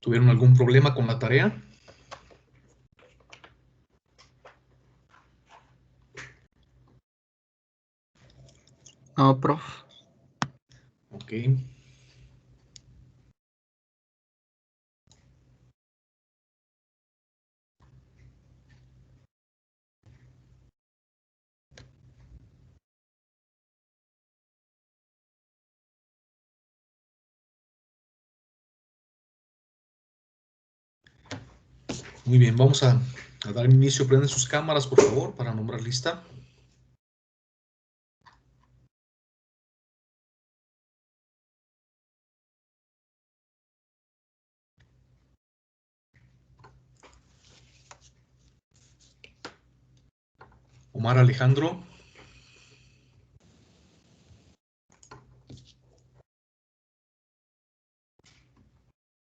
¿Tuvieron algún problema con la tarea? No, prof. Ok. Muy bien, vamos a dar inicio. Prenden sus cámaras, por favor, para nombrar lista. Omar Alejandro.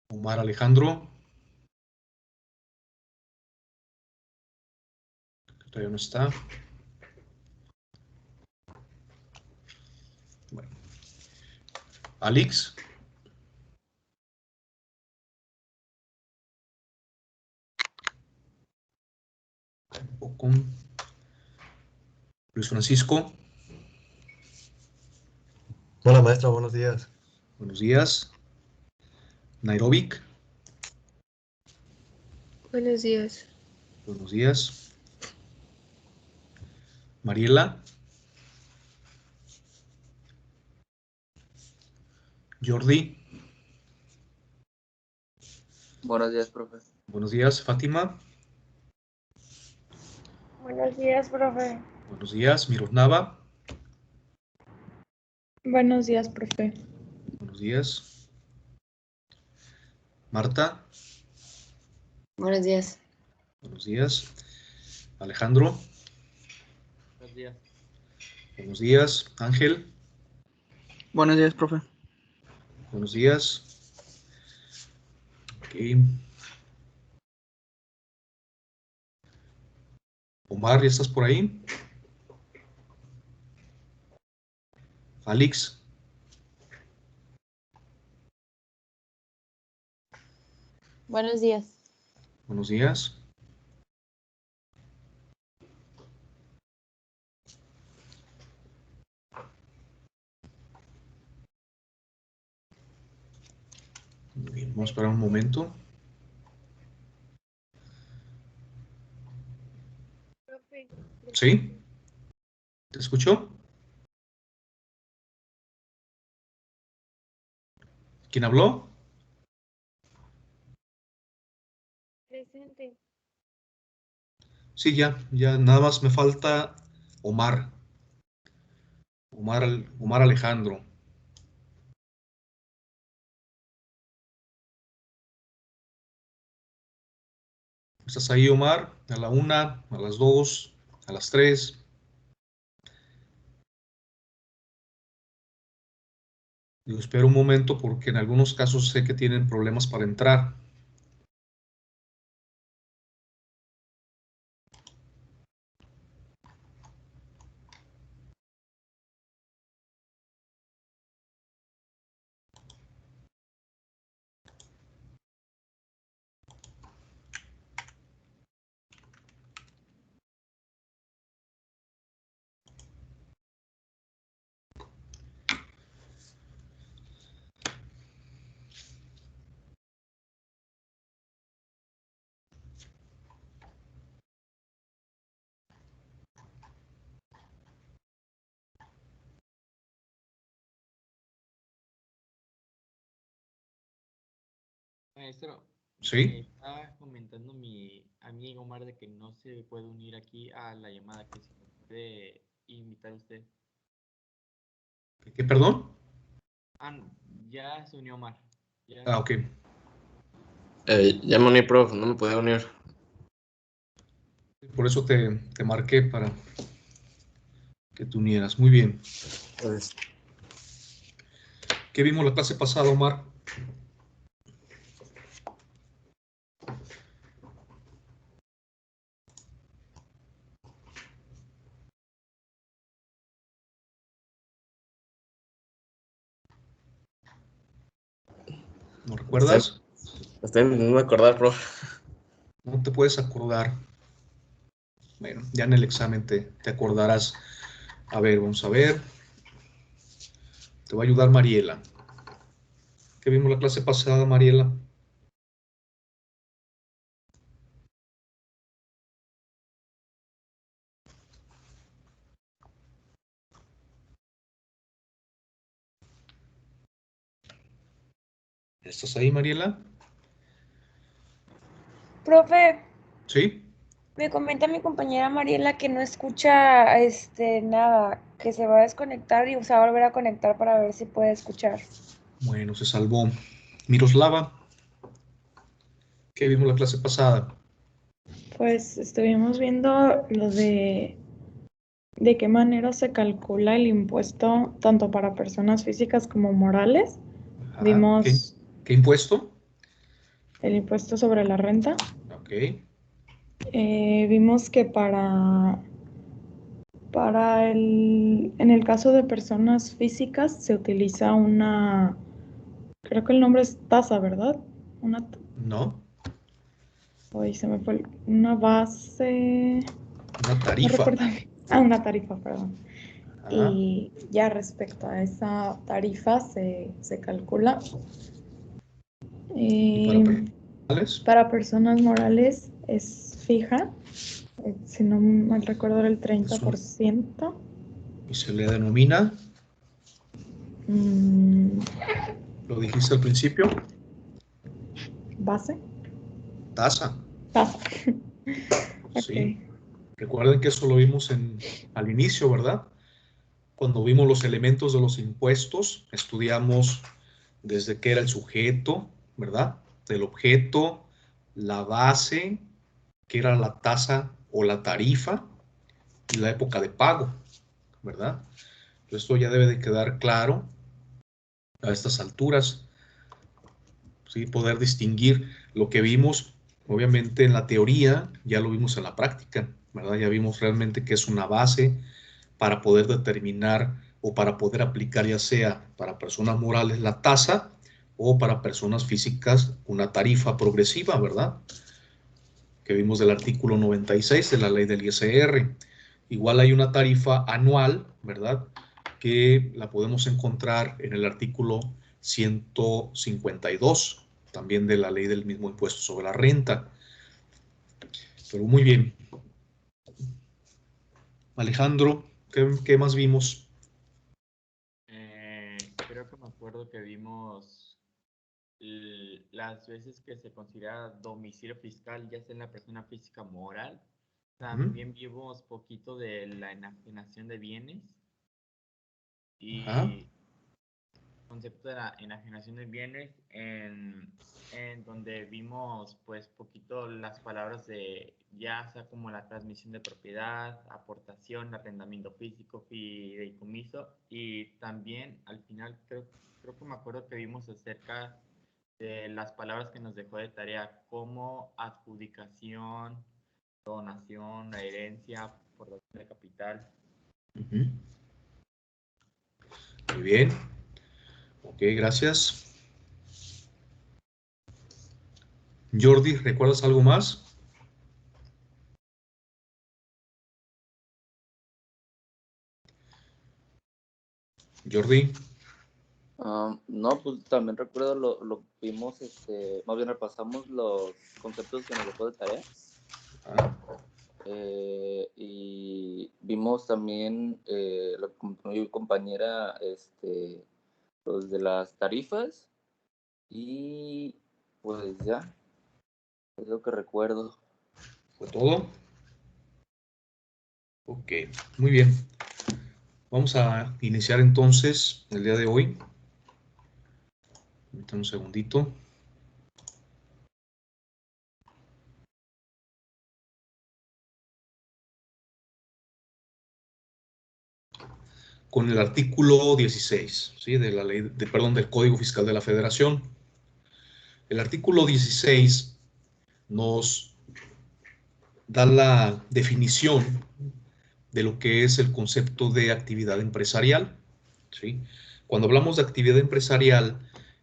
Omar Alejandro. Que todavía no está. Bueno. Alex. Tampoco. Luis Francisco. Hola maestra, buenos días. Buenos días. Nairobic. Buenos días. Buenos días. Mariela. Jordi. Buenos días, profe. Buenos días. Fátima. Buenos días, profe. Buenos días. Mirosnava. Buenos días, profe. Buenos días. Marta. Buenos días. Buenos días. Alejandro. Buenos días. Buenos días. Ángel. Buenos días, profe. Buenos días. Ok. Omar, ¿ya estás por ahí? Alex. Buenos días. Buenos días. Muy bien, vamos a esperar un momento. Profe. ¿Sí? ¿Te escucho? ¿Quién habló? Presente. Sí, ya nada más me falta Omar. Omar Alejandro. ¿Estás ahí, Omar? A la 1, a las 2, a las 3. Digo, espero un momento porque en algunos casos sé que tienen problemas para entrar. Maestro, ¿Sí? me estaba comentando mi amigo Omar de que no se puede unir aquí a la llamada, que si me puede invitar usted. ¿Qué, perdón? Ah, no, ya se unió Omar. Ya Ah, ok. Ya me uní, prof, no me podía unir. Por eso te marqué para que te unieras. Muy bien. Pues, ¿Qué vimos la clase pasada, Omar? ¿No recuerdas? Estoy intentando acordar, profe. No te puedes acordar. Bueno, ya en el examen te acordarás. A ver, vamos a ver. Te va a ayudar Mariela. ¿Qué vimos la clase pasada, Mariela? ¿Estás ahí, Mariela? Profe, ¿Sí? me comenta mi compañera Mariela que no escucha nada, que se va a desconectar y se va a volver a conectar para ver si puede escuchar. Bueno, se salvó. Miroslava, ¿qué vimos la clase pasada? Pues estuvimos viendo lo de qué manera se calcula el impuesto tanto para personas físicas como morales. Ajá. Vimos ¿Qué impuesto? el impuesto sobre la renta. Ok. Vimos que en el caso de personas físicas se utiliza creo que el nombre es tasa, ¿verdad? No, Hoy se me fue una base, una no tarifa. recuerdo. Una tarifa, perdón. Ajá. Y ya respecto a esa tarifa se calcula. ¿Y para personas? Para personas morales es fija, si no mal recuerdo era el 30%. ¿Y se le denomina? ¿Lo dijiste al principio? Base. Tasa. Tasa. Sí. Ok. Recuerden que eso lo vimos al inicio, ¿verdad? Cuando vimos los elementos de los impuestos, estudiamos desde qué era el sujeto, ¿verdad? Del objeto, la base, que era la tasa o la tarifa, y la época de pago, ¿verdad? Esto ya debe de quedar claro a estas alturas, ¿sí? Poder distinguir lo que vimos, obviamente en la teoría, ya lo vimos en la práctica, ¿verdad? Ya vimos realmente que es una base para poder determinar o para poder aplicar ya sea para personas morales la tasa o para personas físicas una tarifa progresiva, ¿verdad? Que vimos del artículo 96 de la ley del ISR. Igual hay una tarifa anual, ¿verdad? Que la podemos encontrar en el artículo 152, también de la ley del mismo impuesto sobre la renta. Pero muy bien. Alejandro, ¿qué más vimos? Creo que me acuerdo que vimos las veces que se considera domicilio fiscal, ya sea en la persona física o moral. También vimos poquito de la enajenación de bienes Ajá. y concepto de la enajenación de bienes en donde vimos pues poquito las palabras de ya sea como la transmisión de propiedad, aportación, arrendamiento físico, fideicomiso y también al final creo que me acuerdo que vimos acerca de las palabras que nos dejó de tarea como adjudicación, donación, herencia, aportación de capital. Muy bien. Ok, gracias. Jordi, ¿recuerdas algo más? Jordi. No, pues también recuerdo lo vimos, más bien repasamos los conceptos que nos dejó de tarea. Y vimos también mi compañera los de las tarifas y pues ya, es lo que recuerdo. ¿Fue todo? Ok, muy bien. Vamos a iniciar entonces el día de hoy. Ahorita un segundito. Con el artículo 16, ¿sí? De la ley, del Código Fiscal de la Federación. El artículo 16 nos da la definición de lo que es el concepto de actividad empresarial, ¿sí? Cuando hablamos de actividad empresarial,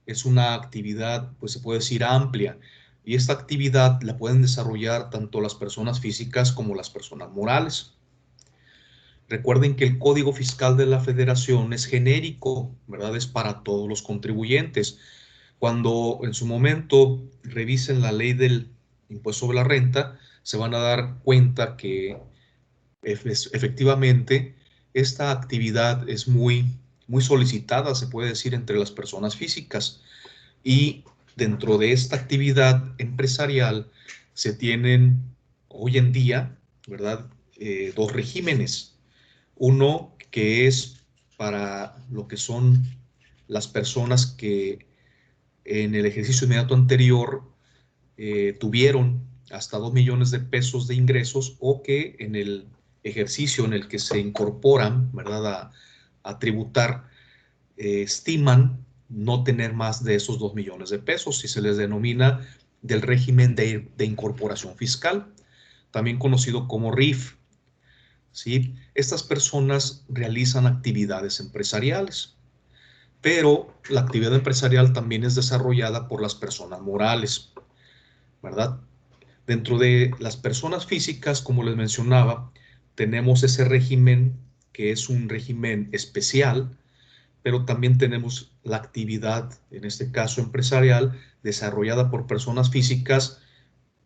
es una actividad, pues se puede decir amplia, y esta actividad la pueden desarrollar tanto las personas físicas como las personas morales. Recuerden que el Código Fiscal de la Federación es genérico, ¿verdad? Es para todos los contribuyentes. Cuando en su momento revisen la ley del impuesto sobre la renta, se van a dar cuenta que efectivamente esta actividad es muy solicitada, se puede decir, entre las personas físicas. Y dentro de esta actividad empresarial se tienen hoy en día, ¿verdad? Dos regímenes. Uno que es para lo que son las personas que en el ejercicio inmediato anterior tuvieron hasta 2 millones de pesos de ingresos, o que en el ejercicio en el que se incorporan, ¿verdad?, a tributar, estiman no tener más de esos 2 millones de pesos, y se les denomina del régimen de incorporación fiscal, también conocido como RIF. ¿Sí? Estas personas realizan actividades empresariales, pero la actividad empresarial también es desarrollada por las personas morales, ¿verdad? Dentro de las personas físicas, como les mencionaba, tenemos ese régimen que es un régimen especial, pero también tenemos la actividad, en este caso empresarial, desarrollada por personas físicas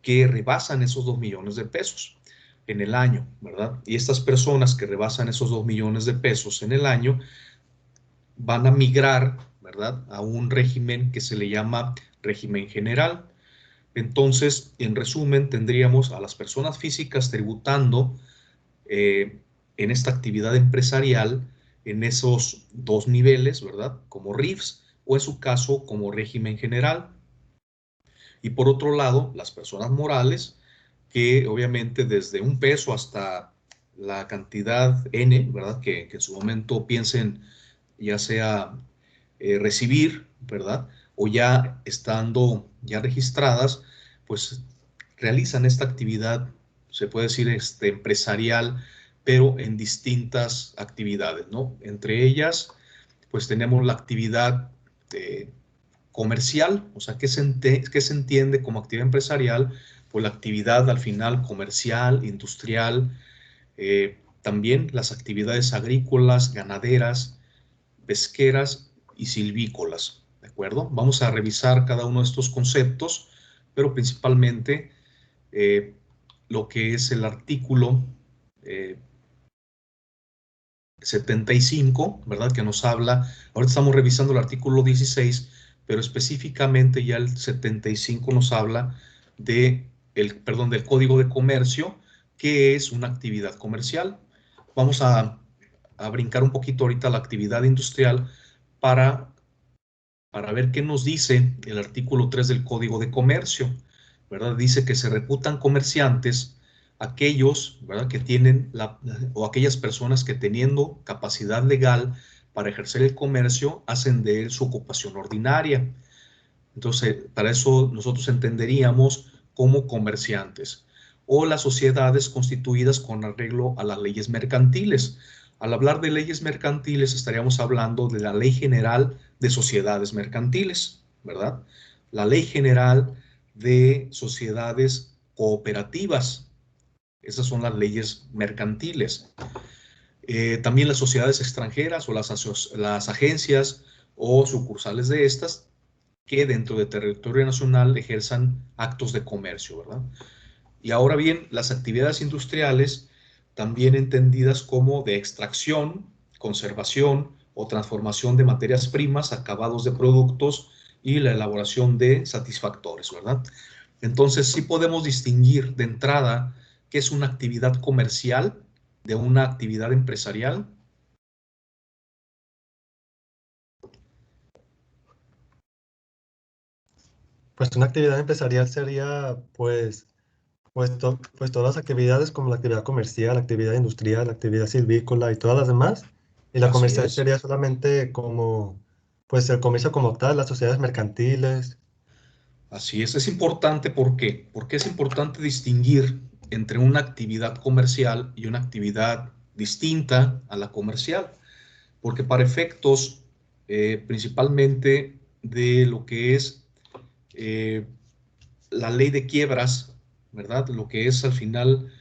que rebasan esos 2 millones de pesos en el año, ¿verdad? Y estas personas que rebasan esos 2 millones de pesos en el año van a migrar, ¿verdad?, a un régimen que se le llama régimen general. Entonces, en resumen, tendríamos a las personas físicas tributando en esta actividad empresarial en esos dos niveles, ¿verdad?, como RIFs, o en su caso como régimen general. Y por otro lado, las personas morales, que obviamente desde un peso hasta la cantidad N, ¿verdad?, que en su momento piensen ya sea recibir, ¿verdad?, o ya estando ya registradas, pues realizan esta actividad, se puede decir empresarial, pero en distintas actividades, ¿no? Entre ellas, pues tenemos la actividad comercial, o sea, ¿qué se entiende como actividad empresarial? Pues la actividad al final comercial, industrial, también las actividades agrícolas, ganaderas, pesqueras y silvícolas, ¿de acuerdo? Vamos a revisar cada uno de estos conceptos, pero principalmente lo que es el artículo 75, ¿verdad?, que nos habla, ahorita estamos revisando el artículo 16, pero específicamente ya el 75 nos habla del Código de Comercio, que es una actividad comercial. Vamos a brincar un poquito ahorita la actividad industrial para ver qué nos dice el artículo 3 del Código de Comercio, ¿verdad? Dice que se reputan comerciantes aquellos, ¿verdad?, que tienen o aquellas personas que, teniendo capacidad legal para ejercer el comercio, hacen de él su ocupación ordinaria. Entonces, para eso nosotros entenderíamos como comerciantes, o las sociedades constituidas con arreglo a las leyes mercantiles. Al hablar de leyes mercantiles estaríamos hablando de la Ley General de Sociedades Mercantiles, ¿verdad? La Ley General de Sociedades Cooperativas. Esas son las leyes mercantiles. También las sociedades extranjeras o las agencias o sucursales de estas que dentro del territorio nacional ejerzan actos de comercio, ¿verdad? Y ahora bien, las actividades industriales, también entendidas como de extracción, conservación o transformación de materias primas, acabados de productos y la elaboración de satisfactores, ¿verdad? Entonces, sí podemos distinguir de entrada qué es una actividad comercial de una actividad empresarial. Pues una actividad empresarial sería, pues todas las actividades como la actividad comercial, la actividad industrial, la actividad silvícola y todas las demás. Y la Así comercial es. sería solamente como, pues el comercio como tal, las sociedades mercantiles. Así es importante. ¿Por qué? Porque es importante distinguir entre una actividad comercial y una actividad distinta a la comercial, porque para efectos principalmente de lo que es la ley de quiebras, ¿verdad? Lo que es al final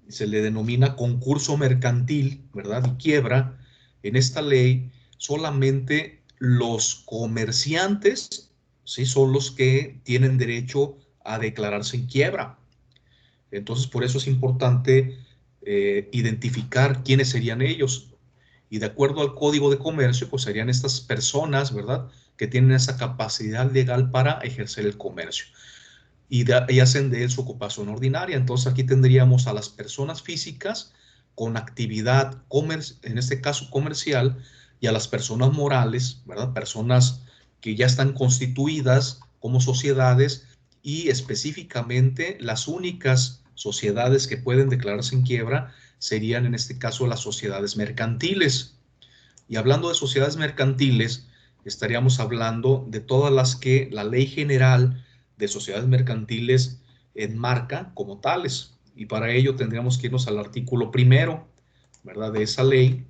se le denomina concurso mercantil, ¿verdad? Y quiebra. En esta ley solamente los comerciantes, ¿sí? Son los que tienen derecho a declararse en quiebra. Entonces, por eso es importante identificar quiénes serían ellos. Y de acuerdo al Código de Comercio, pues serían estas personas, ¿verdad?, que tienen esa capacidad legal para ejercer el comercio. Y hacen de él su ocupación ordinaria. Entonces, aquí tendríamos a las personas físicas con actividad, en este caso comercial, y a las personas morales, ¿verdad?, personas que ya están constituidas como sociedades, y específicamente las únicas sociedades que pueden declararse en quiebra serían en este caso las sociedades mercantiles. Y hablando de sociedades mercantiles, estaríamos hablando de todas las que la Ley General de Sociedades Mercantiles enmarca como tales. Y para ello tendríamos que irnos al artículo primero, ¿verdad?, de esa ley,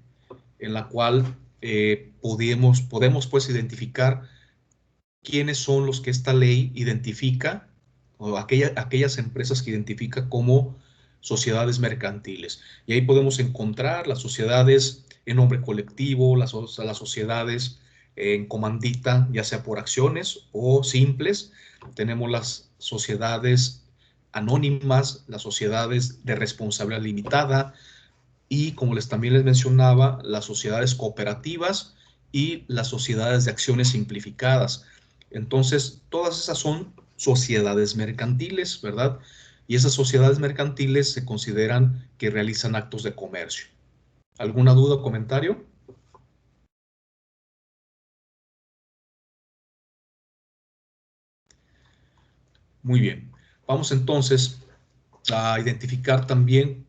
en la cual podemos pues identificar quiénes son los que esta ley identifica, o aquellas empresas que identifica como sociedades mercantiles. Y ahí podemos encontrar las sociedades en nombre colectivo, las sociedades en comandita, ya sea por acciones o simples. Tenemos las sociedades anónimas, las sociedades de responsabilidad limitada, y como también les mencionaba, las sociedades cooperativas y las sociedades de acciones simplificadas. Entonces, todas esas son sociedades mercantiles, ¿verdad? Y esas sociedades mercantiles se consideran que realizan actos de comercio. ¿Alguna duda o comentario? Muy bien. Vamos entonces a identificar también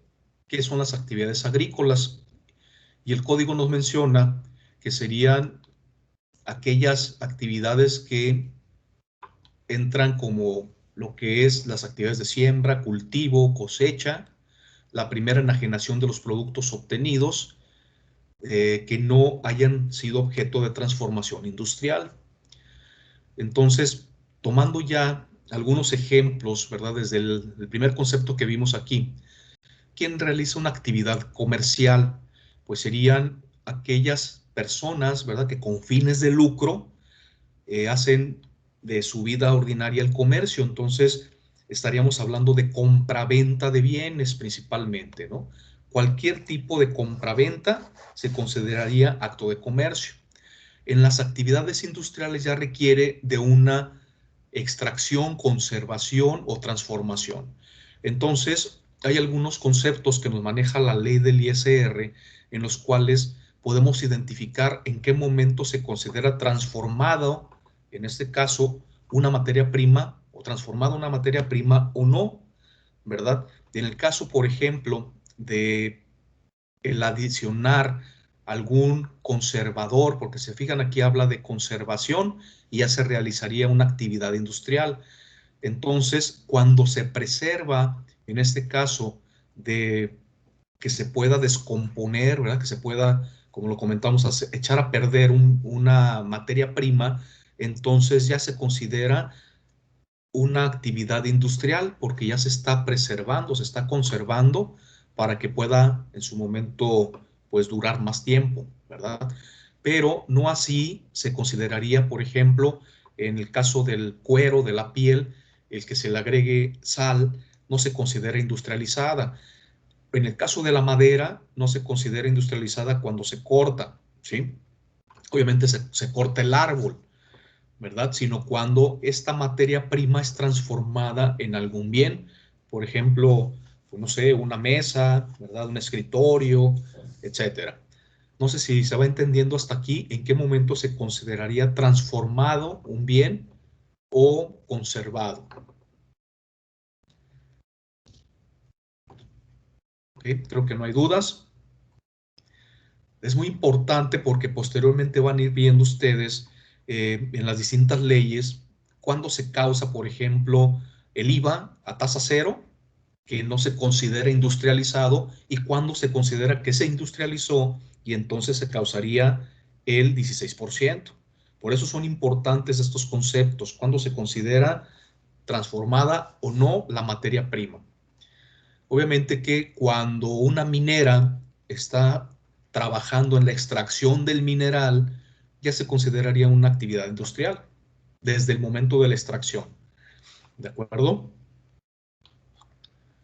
qué son las actividades agrícolas. Y el código nos menciona que serían aquellas actividades que entran como lo que es las actividades de siembra, cultivo, cosecha, la primera enajenación de los productos obtenidos que no hayan sido objeto de transformación industrial. Entonces, tomando ya algunos ejemplos, ¿verdad?, desde el primer concepto que vimos aquí, ¿quién realiza una actividad comercial? Pues serían aquellas personas, ¿verdad?, que con fines de lucro hacen de su vida ordinaria el comercio. Entonces, estaríamos hablando de compraventa de bienes principalmente, ¿no? Cualquier tipo de compraventa se consideraría acto de comercio. En las actividades industriales ya requiere de una extracción, conservación o transformación. Entonces, hay algunos conceptos que nos maneja la ley del ISR en los cuales podemos identificar en qué momento se considera transformado, en este caso, una materia prima, o transformada una materia prima o no, ¿verdad? En el caso, por ejemplo, de el adicionar algún conservador, porque se fijan aquí habla de conservación y ya se realizaría una actividad industrial. Entonces, cuando se preserva, en este caso, de que se pueda descomponer, ¿verdad?, que se pueda, como lo comentamos, echar a perder una materia prima, entonces ya se considera una actividad industrial porque ya se está preservando, se está conservando para que pueda en su momento pues durar más tiempo, ¿verdad? Pero no así se consideraría, por ejemplo, en el caso del cuero, de la piel, el que se le agregue sal no se considera industrializada. En el caso de la madera no se considera industrializada cuando se corta, ¿sí? Obviamente se corta el árbol, ¿verdad? Sino cuando esta materia prima es transformada en algún bien, por ejemplo, pues no sé, una mesa, ¿verdad?, un escritorio, etcétera. No sé si se va entendiendo hasta aquí en qué momento se consideraría transformado un bien o conservado. ¿Okay? Creo que no hay dudas. Es muy importante porque posteriormente van a ir viendo ustedes en las distintas leyes cuando se causa, por ejemplo, el IVA a tasa cero, que no se considera industrializado, y cuando se considera que se industrializó y entonces se causaría el 16%. Por eso son importantes estos conceptos, cuando se considera transformada o no la materia prima. Obviamente que cuando una minera está trabajando en la extracción del mineral, ya se consideraría una actividad industrial, desde el momento de la extracción. ¿De acuerdo?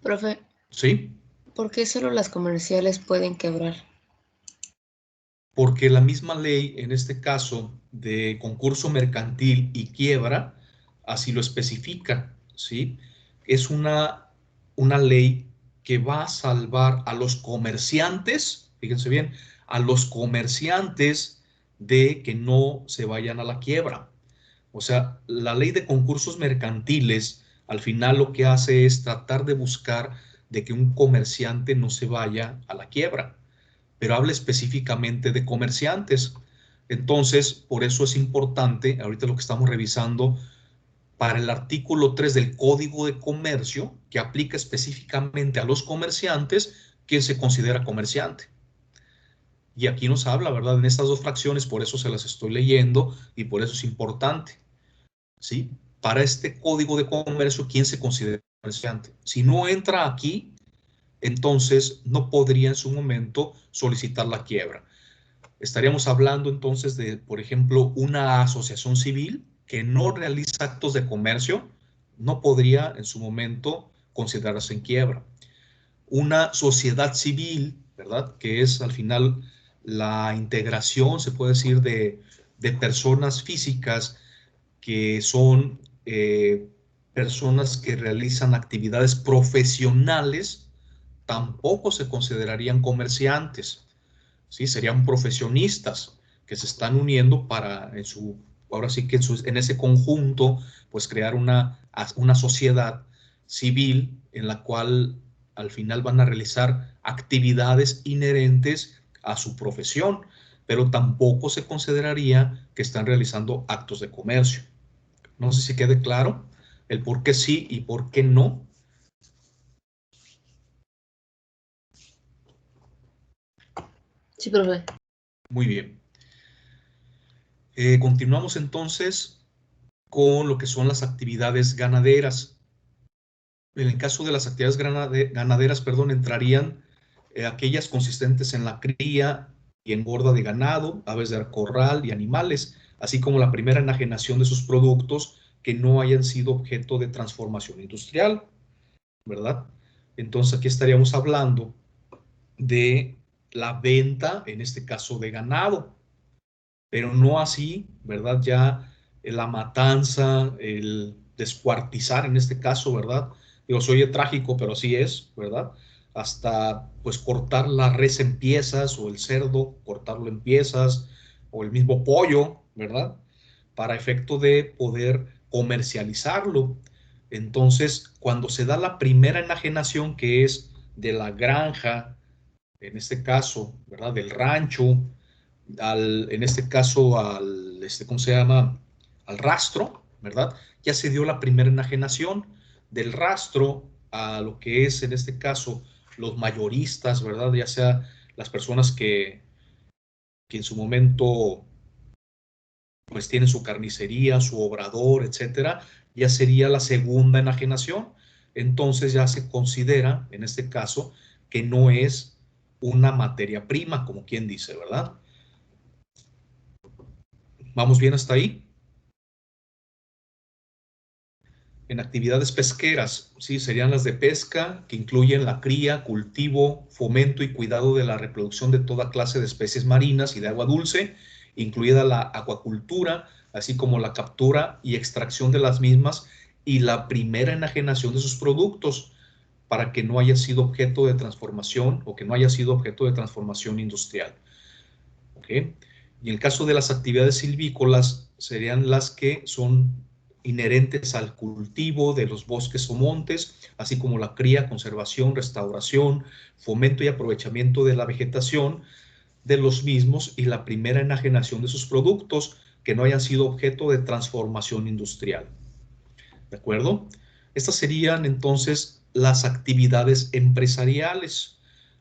Profe, ¿Sí? ¿por qué solo las comerciales pueden quebrar? Porque la misma ley, en este caso, de concurso mercantil y quiebra, así lo especifica, ¿sí? Es una ley que va a salvar a los comerciantes, fíjense bien, a los comerciantes de que no se vayan a la quiebra. O sea, la ley de concursos mercantiles, al final lo que hace es tratar de buscar de que un comerciante no se vaya a la quiebra, pero habla específicamente de comerciantes. Entonces, por eso es importante, ahorita lo que estamos revisando, para el artículo 3 del Código de Comercio, que aplica específicamente a los comerciantes, ¿quién se considera comerciante? Y aquí nos habla, ¿verdad? En estas dos fracciones, por eso se las estoy leyendo y por eso es importante, ¿sí? Para este Código de Comercio, ¿quién se considera comerciante? Si no entra aquí, entonces no podría en su momento solicitar la quiebra. Estaríamos hablando entonces de, por ejemplo, una asociación civil que no realiza actos de comercio, no podría en su momento considerarse en quiebra. Una sociedad civil, ¿verdad? Que es al final la integración, se puede decir, de personas físicas que son personas que realizan actividades profesionales, tampoco se considerarían comerciantes, ¿sí? Serían profesionistas que se están uniendo para, ahora sí que en ese conjunto, pues crear una sociedad civil en la cual al final van a realizar actividades inherentes a su profesión, pero tampoco se consideraría que están realizando actos de comercio. No sé si quede claro el por qué sí y por qué no. Sí, profe. Muy bien. Continuamos entonces con lo que son las actividades ganaderas. En el caso de las actividades ganaderas, entrarían aquellas consistentes en la cría y engorda de ganado, aves de corral y animales, así como la primera enajenación de sus productos que no hayan sido objeto de transformación industrial, ¿verdad? Entonces aquí estaríamos hablando de la venta, en este caso de ganado, pero no así, ¿verdad? Ya la matanza, el descuartizar en este caso, ¿verdad? Digo, se oye trágico, pero así es, ¿verdad? Hasta pues cortar la res en piezas o el cerdo, cortarlo en piezas o el mismo pollo, ¿verdad? Para efecto de poder comercializarlo. Entonces, cuando se da la primera enajenación, que es de la granja, en este caso, ¿verdad? Del rancho, en este caso, ¿cómo se llama? Al rastro, ¿verdad? Ya se dio la primera enajenación del rastro a lo que es, en este caso, los mayoristas, ¿verdad? Ya sea las personas que en su momento, pues tienen su carnicería, su obrador, etcétera, ya sería la segunda enajenación. Entonces ya se considera, en este caso, que no es una materia prima, como quien dice, ¿verdad? ¿Vamos bien hasta ahí? En actividades pesqueras, ¿sí? Serían las de pesca, que incluyen la cría, cultivo, fomento y cuidado de la reproducción de toda clase de especies marinas y de agua dulce, incluida la acuacultura, así como la captura y extracción de las mismas y la primera enajenación de sus productos, para que no haya sido objeto de transformación o que no haya sido objeto de transformación industrial. ¿Ok? Y en el caso de las actividades silvícolas, serían las que son inherentes al cultivo de los bosques o montes, así como la cría, conservación, restauración, fomento y aprovechamiento de la vegetación de los mismos y la primera enajenación de sus productos que no hayan sido objeto de transformación industrial. ¿De acuerdo? Estas serían entonces las actividades empresariales.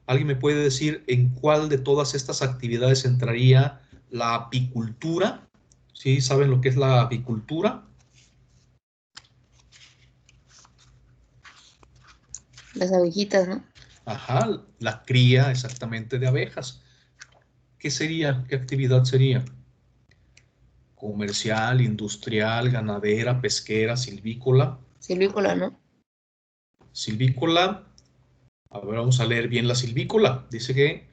¿Alguien me puede decir en cuál de todas estas actividades entraría la apicultura? ¿Sí saben lo que es la apicultura? Las abejitas, ¿no? Ajá, la cría exactamente de abejas. ¿Qué sería? ¿Qué actividad sería? Comercial, industrial, ganadera, pesquera, silvícola. Silvícola, ¿no? Silvícola, a ver, vamos a leer bien la silvícola. Dice que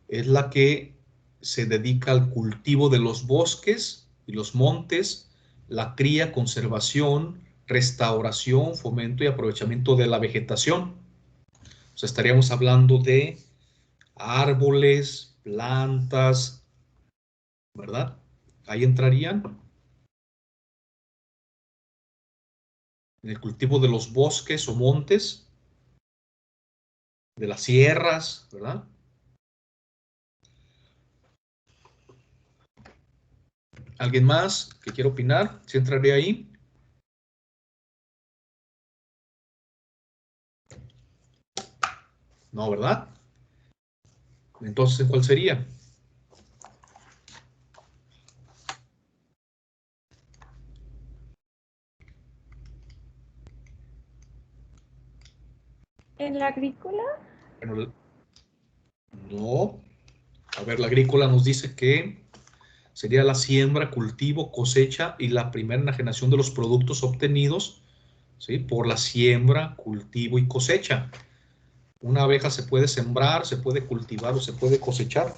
es la que se dedica al cultivo de los bosques y los montes, la cría, conservación, restauración, fomento y aprovechamiento de la vegetación. O sea, estaríamos hablando de árboles, plantas, ¿verdad? Ahí entrarían en el cultivo de los bosques o montes, de las sierras, ¿verdad? ¿Alguien más que quiera opinar? ¿Sí entraría ahí? No, ¿verdad? Entonces, ¿en cuál sería? ¿En la agrícola? Bueno, no. A ver, la agrícola nos dice que sería la siembra, cultivo, cosecha y la primera enajenación de los productos obtenidos, ¿sí? Por la siembra, cultivo y cosecha. Una abeja se puede sembrar, se puede cultivar o se puede cosechar.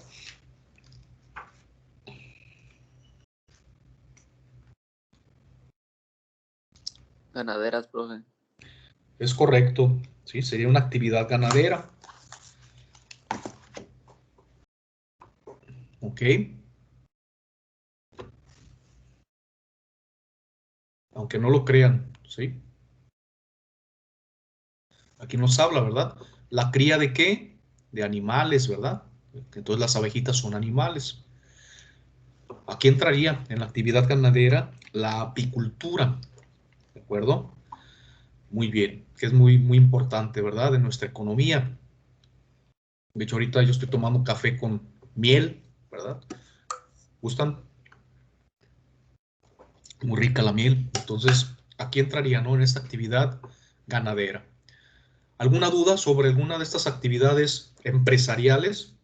Ganaderas, profe. Es correcto, ¿sí? Sería una actividad ganadera. ¿Ok? Aunque no lo crean, ¿sí? Aquí nos habla, ¿verdad? ¿La cría de qué? De animales, ¿verdad? Entonces las abejitas son animales. Aquí entraría en la actividad ganadera la apicultura, ¿de acuerdo? Muy bien, que es muy, muy importante, ¿verdad? En nuestra economía. De hecho, ahorita yo estoy tomando café con miel, ¿verdad? ¿Gustan? Muy rica la miel. Entonces, aquí entraría, ¿no? En esta actividad ganadera. ¿Alguna duda sobre alguna de estas actividades empresariales?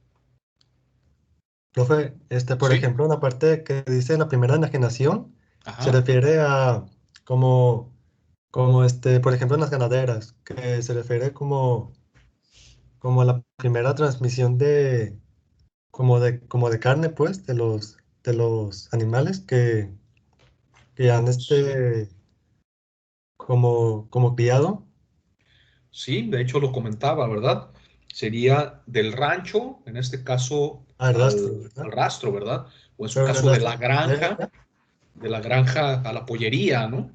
Profe, por Sí. ejemplo, una parte que dice la primera enajenación se Ajá. refiere a como, por ejemplo, en las ganaderas, que se refiere como a la primera transmisión como de carne, pues, de los animales que han Sí. como criado. Sí, de hecho lo comentaba, ¿verdad? Sería del rancho, en este caso Al rastro, al ¿verdad? rastro, ¿verdad? O en su Pero en el caso rastro de la granja a la pollería, ¿no?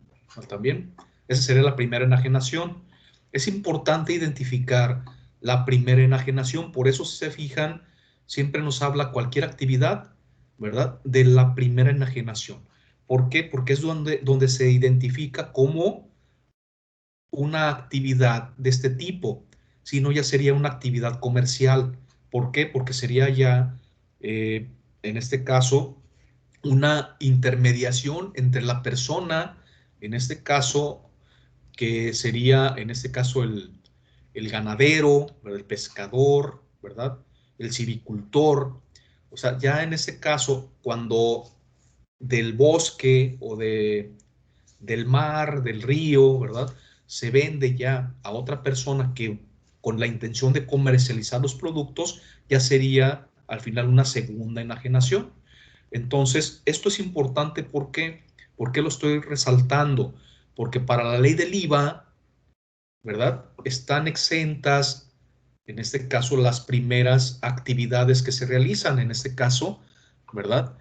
También, esa sería la primera enajenación. Es importante identificar la primera enajenación, por eso si se fijan, siempre nos habla cualquier actividad, ¿verdad? De la primera enajenación. ¿Por qué? Porque es donde se identifica como una actividad de este tipo, sino ya sería una actividad comercial. ¿Por qué? Porque sería ya, en este caso, una intermediación entre la persona, en este caso, que sería, en este caso, el ganadero, el pescador, ¿verdad? El silvicultor. O sea, ya en ese caso, cuando del bosque o del mar, del río, ¿verdad? Se vende ya a otra persona que con la intención de comercializar los productos, ya sería al final una segunda enajenación. Entonces, esto es importante porque, ¿por qué lo estoy resaltando? Porque para la ley del IVA, ¿verdad? Están exentas, en este caso, las primeras actividades que se realizan, en este caso, ¿verdad?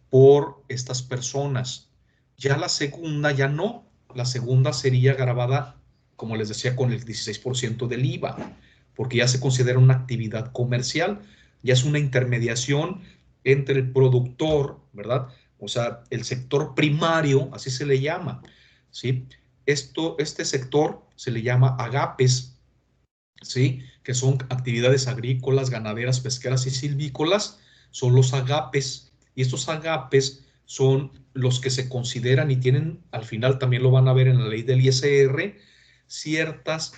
Por estas personas. Ya la segunda, ya no. La segunda sería grabada, como les decía, con el 16% del IVA, porque ya se considera una actividad comercial, ya es una intermediación entre el productor, ¿verdad? O sea, el sector primario, así se le llama, ¿sí? Este sector se le llama agapes, ¿sí? Que son actividades agrícolas, ganaderas, pesqueras y silvícolas, son los agapes. Y estos agapes son los que se consideran y tienen, al final también lo van a ver en la ley del ISR, ciertas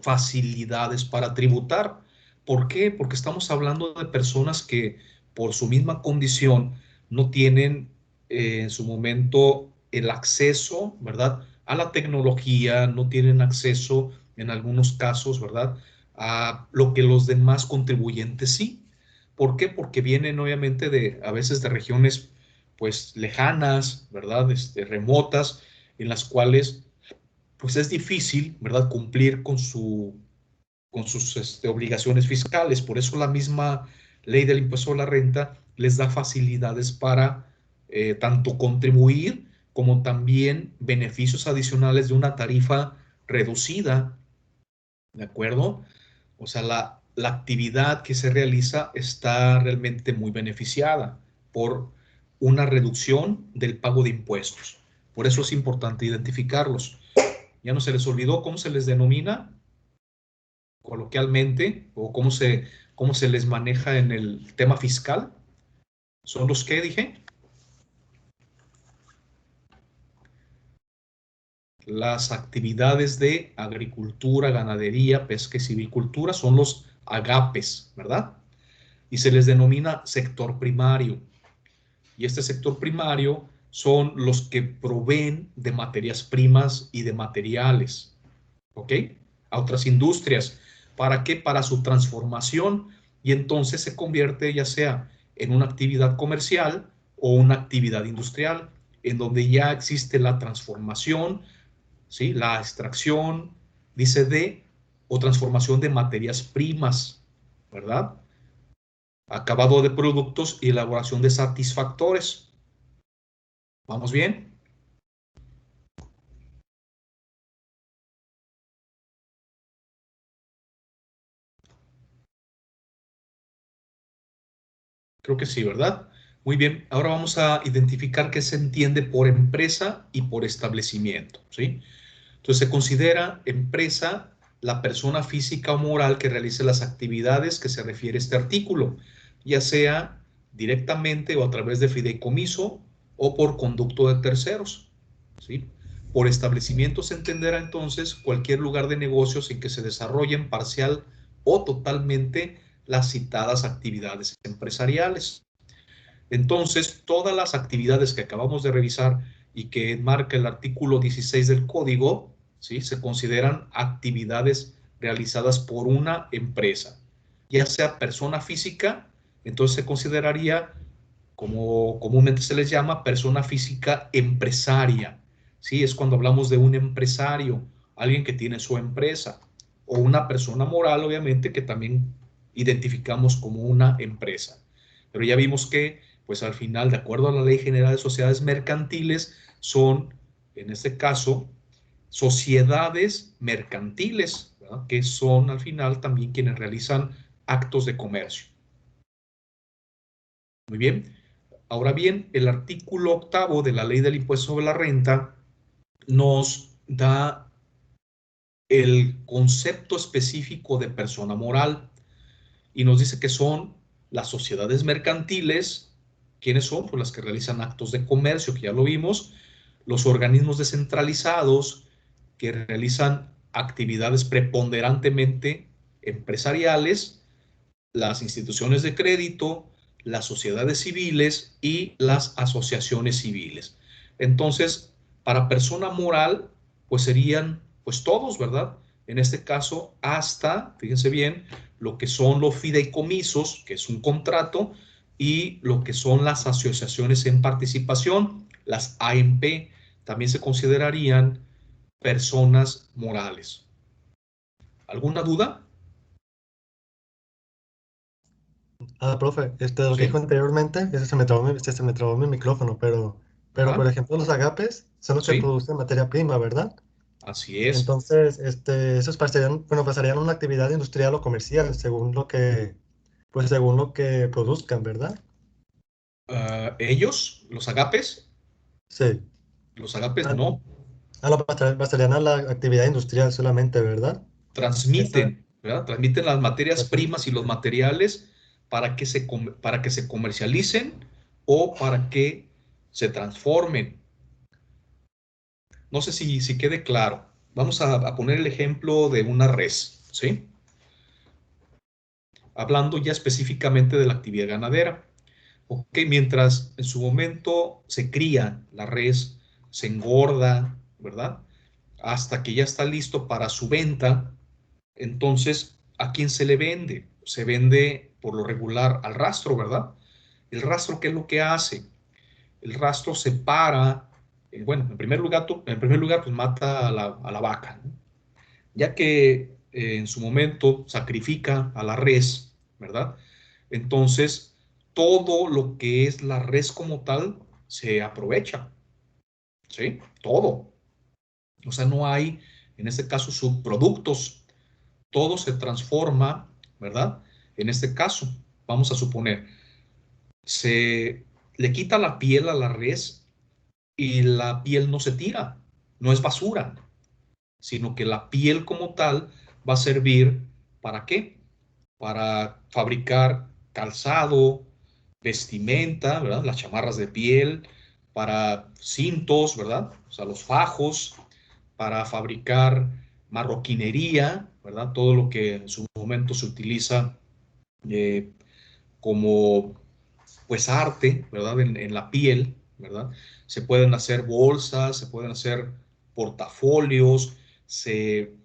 facilidades para tributar. ¿Por qué? Porque estamos hablando de personas que por su misma condición no tienen en su momento el acceso, ¿verdad?, a la tecnología, no tienen acceso en algunos casos, ¿verdad?, a lo que los demás contribuyentes sí. ¿Por qué? Porque vienen obviamente a veces de regiones pues lejanas, ¿verdad?, remotas, en las cuales pues es difícil, ¿verdad?, cumplir con sus obligaciones fiscales. Por eso la misma ley del impuesto a la renta les da facilidades para tanto contribuir como también beneficios adicionales de una tarifa reducida, ¿de acuerdo? O sea, la actividad que se realiza está realmente muy beneficiada por una reducción del pago de impuestos. Por eso es importante identificarlos. ¿Ya no se les olvidó cómo se les denomina coloquialmente o cómo se les maneja en el tema fiscal? ¿Son los que dije? Las actividades de agricultura, ganadería, pesca y silvicultura son los agapes, ¿verdad? Y se les denomina sector primario. Y este sector primario son los que proveen de materias primas y de materiales, ¿ok?, a otras industrias. ¿Para qué? Para su transformación, y entonces se convierte ya sea en una actividad comercial o una actividad industrial, en donde ya existe la transformación, ¿sí?, la extracción, dice o transformación de materias primas, ¿verdad?, acabado de productos y elaboración de satisfactores. ¿Vamos bien? Creo que sí, ¿verdad? Muy bien, ahora vamos a identificar qué se entiende por empresa y por establecimiento, ¿sí? Entonces se considera empresa la persona física o moral que realice las actividades que se refiere a este artículo, ya sea directamente o a través de fideicomiso o por conducto de terceros, ¿sí? Por establecimiento se entenderá entonces cualquier lugar de negocios en que se desarrollen parcial o totalmente las citadas actividades empresariales. Entonces, todas las actividades que acabamos de revisar y que marca el artículo 16 del Código, ¿sí?, se consideran actividades realizadas por una empresa, ya sea persona física, entonces se consideraría, como comúnmente se les llama, persona física empresaria, ¿sí? Es cuando hablamos de un empresario, alguien que tiene su empresa, o una persona moral, obviamente, que también identificamos como una empresa. Pero ya vimos que, pues al final, de acuerdo a la Ley General de Sociedades Mercantiles, son, en este caso, sociedades mercantiles, ¿verdad?, que son al final también quienes realizan actos de comercio. Muy bien. Ahora bien, el artículo 8 de la Ley del Impuesto sobre la Renta nos da el concepto específico de persona moral y nos dice que son las sociedades mercantiles. ¿Quiénes son? Pues las que realizan actos de comercio, que ya lo vimos, los organismos descentralizados que realizan actividades preponderantemente empresariales, las instituciones de crédito, las sociedades civiles y las asociaciones civiles. Entonces, para persona moral, pues serían pues todos, ¿verdad? En este caso, hasta, fíjense bien, lo que son los fideicomisos, que es un contrato, y lo que son las asociaciones en participación, las AMP, también se considerarían personas morales. ¿Alguna duda? Profe, lo que Sí. dijo anteriormente, se me trabó mi micrófono, pero por Ajá. ejemplo, los agapes son los que Sí, producen materia prima, ¿verdad? así es. Entonces, esos pasarían una actividad industrial o comercial, según lo que produzcan, ¿verdad? Ellos, los Sí. Ah, no, pasarían a la actividad industrial solamente, ¿verdad? Esa, transmiten, ¿verdad? Transmiten las materias primas y los ok. materiales para que se comercialicen o para que se transformen. No sé si quede claro. Vamos a poner el ejemplo de una res, ¿sí? Hablando ya específicamente de la actividad ganadera. Ok, mientras en su momento se cría la res, se engorda, ¿verdad? Hasta que ya está listo para su venta. Entonces, ¿a quién se le vende? Se vende por lo regular al rastro, ¿verdad? El rastro, ¿qué es lo que hace? El rastro separa, bueno, en primer lugar, pues mata a la vaca, ¿no? Ya que en su momento sacrifica a la res, ¿verdad? Entonces, todo lo que es la res como tal se aprovecha, ¿sí? Todo. O sea, no hay, en este caso, subproductos. Todo se transforma, ¿verdad? En este caso, vamos a suponer, se le quita la piel a la res y la piel no se tira, no es basura, sino que la piel como tal va a servir ¿para qué? Para fabricar calzado, vestimenta, ¿verdad? Las chamarras de piel, para cintos, ¿verdad? O sea, los fajos, para fabricar marroquinería, ¿verdad? Todo lo que en su momento se utiliza eh, como pues arte, ¿verdad? En la piel, ¿verdad? Se pueden hacer bolsas, se pueden hacer portafolios, se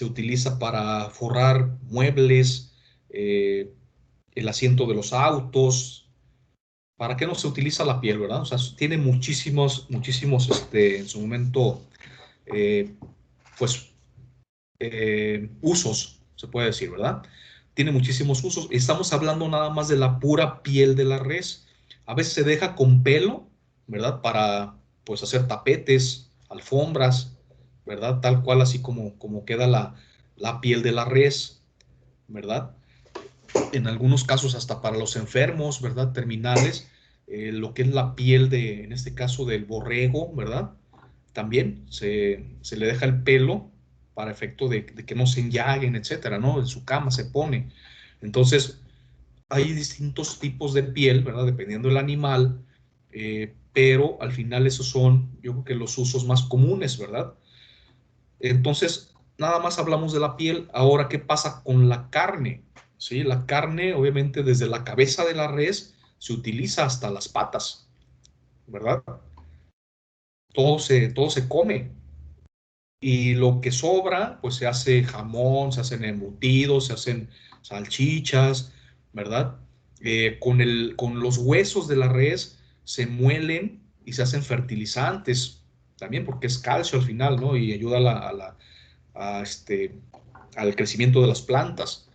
utiliza para forrar muebles, el asiento de los autos. ¿Para qué no se utiliza la piel, verdad? O sea, tiene muchísimos, en su momento, eh, pues, usos, se puede decir, ¿verdad? Tiene muchísimos usos. Estamos hablando nada más de la pura piel de la res. A veces se deja con pelo, ¿verdad? Para, pues, hacer tapetes, alfombras, ¿verdad? Tal cual, así como queda la piel de la res, ¿verdad? En algunos casos hasta para los enfermos, ¿verdad? Terminales, lo que es la piel de, en este caso, del borrego, ¿verdad? También se le deja el pelo para efecto de que no se enllaguen, etcétera, ¿no? En su cama se pone. Entonces, hay distintos tipos de piel, ¿verdad? Dependiendo del animal, pero al final esos son, yo creo que los usos más comunes, ¿verdad? Entonces, nada más hablamos de la piel. Ahora, ¿qué pasa con la carne? ¿Sí? La carne, obviamente, desde la cabeza de la res se utiliza hasta las patas, ¿verdad? Todo se come. Y lo que sobra, pues se hace jamón, se hacen embutidos, se hacen salchichas, ¿verdad? Con los huesos de la res se muelen y se hacen fertilizantes, también porque es calcio al final, ¿no? Y ayuda al crecimiento de las plantas.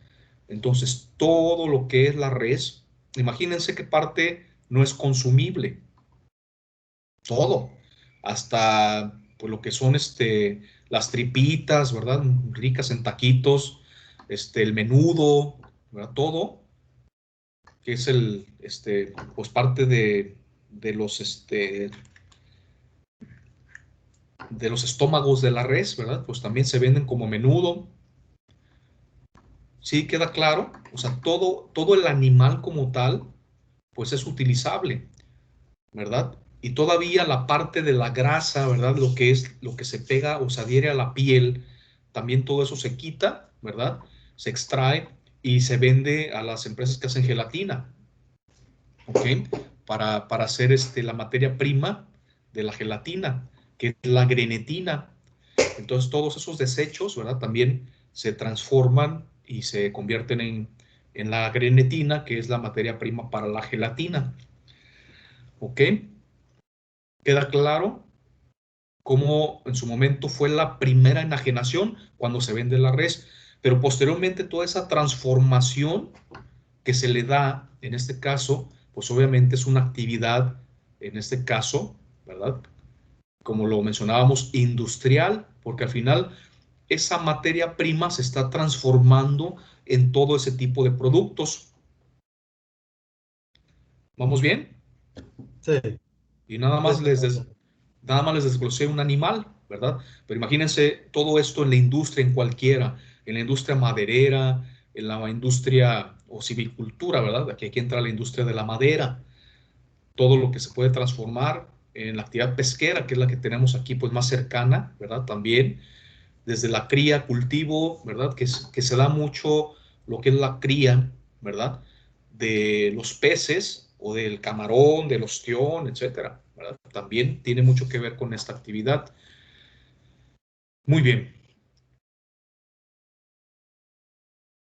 Entonces, todo lo que es la res, imagínense qué parte no es consumible. Todo. Hasta pues, lo que son las tripitas, ¿verdad? Ricas en taquitos, el menudo, ¿verdad? Todo, que es pues parte de los estómagos de la res, ¿verdad? Pues también se venden como menudo. ¿Sí queda claro? O sea, todo el animal como tal, pues es utilizable, ¿verdad? Y todavía la parte de la grasa, ¿verdad? Lo que se pega o se adhiere a la piel, también todo eso se quita, ¿verdad? Se extrae y se vende a las empresas que hacen gelatina, ¿ok? Para hacer la materia prima de la gelatina, que es la grenetina. Entonces todos esos desechos, ¿verdad? También se transforman y se convierten en la grenetina, que es la materia prima para la gelatina. ¿Ok? ¿Queda claro cómo en su momento fue la primera enajenación cuando se vende la res? Pero posteriormente toda esa transformación que se le da, en este caso, pues obviamente es una actividad, en este caso, ¿verdad? Como lo mencionábamos, industrial, porque al final esa materia prima se está transformando en todo ese tipo de productos. ¿Vamos bien? Sí, Y nada más les desglosé un animal, ¿verdad? Pero imagínense todo esto en la industria, en cualquiera, en la industria maderera, en la industria o silvicultura, ¿verdad? Aquí entra la industria de la madera, todo lo que se puede transformar en la actividad pesquera, que es la que tenemos aquí pues más cercana, ¿verdad? También desde la cría, cultivo, ¿verdad? Que se da mucho lo que es la cría, ¿verdad? De los peces o del camarón, del ostión, etcétera, ¿verdad? También tiene mucho que ver con esta actividad. Muy bien.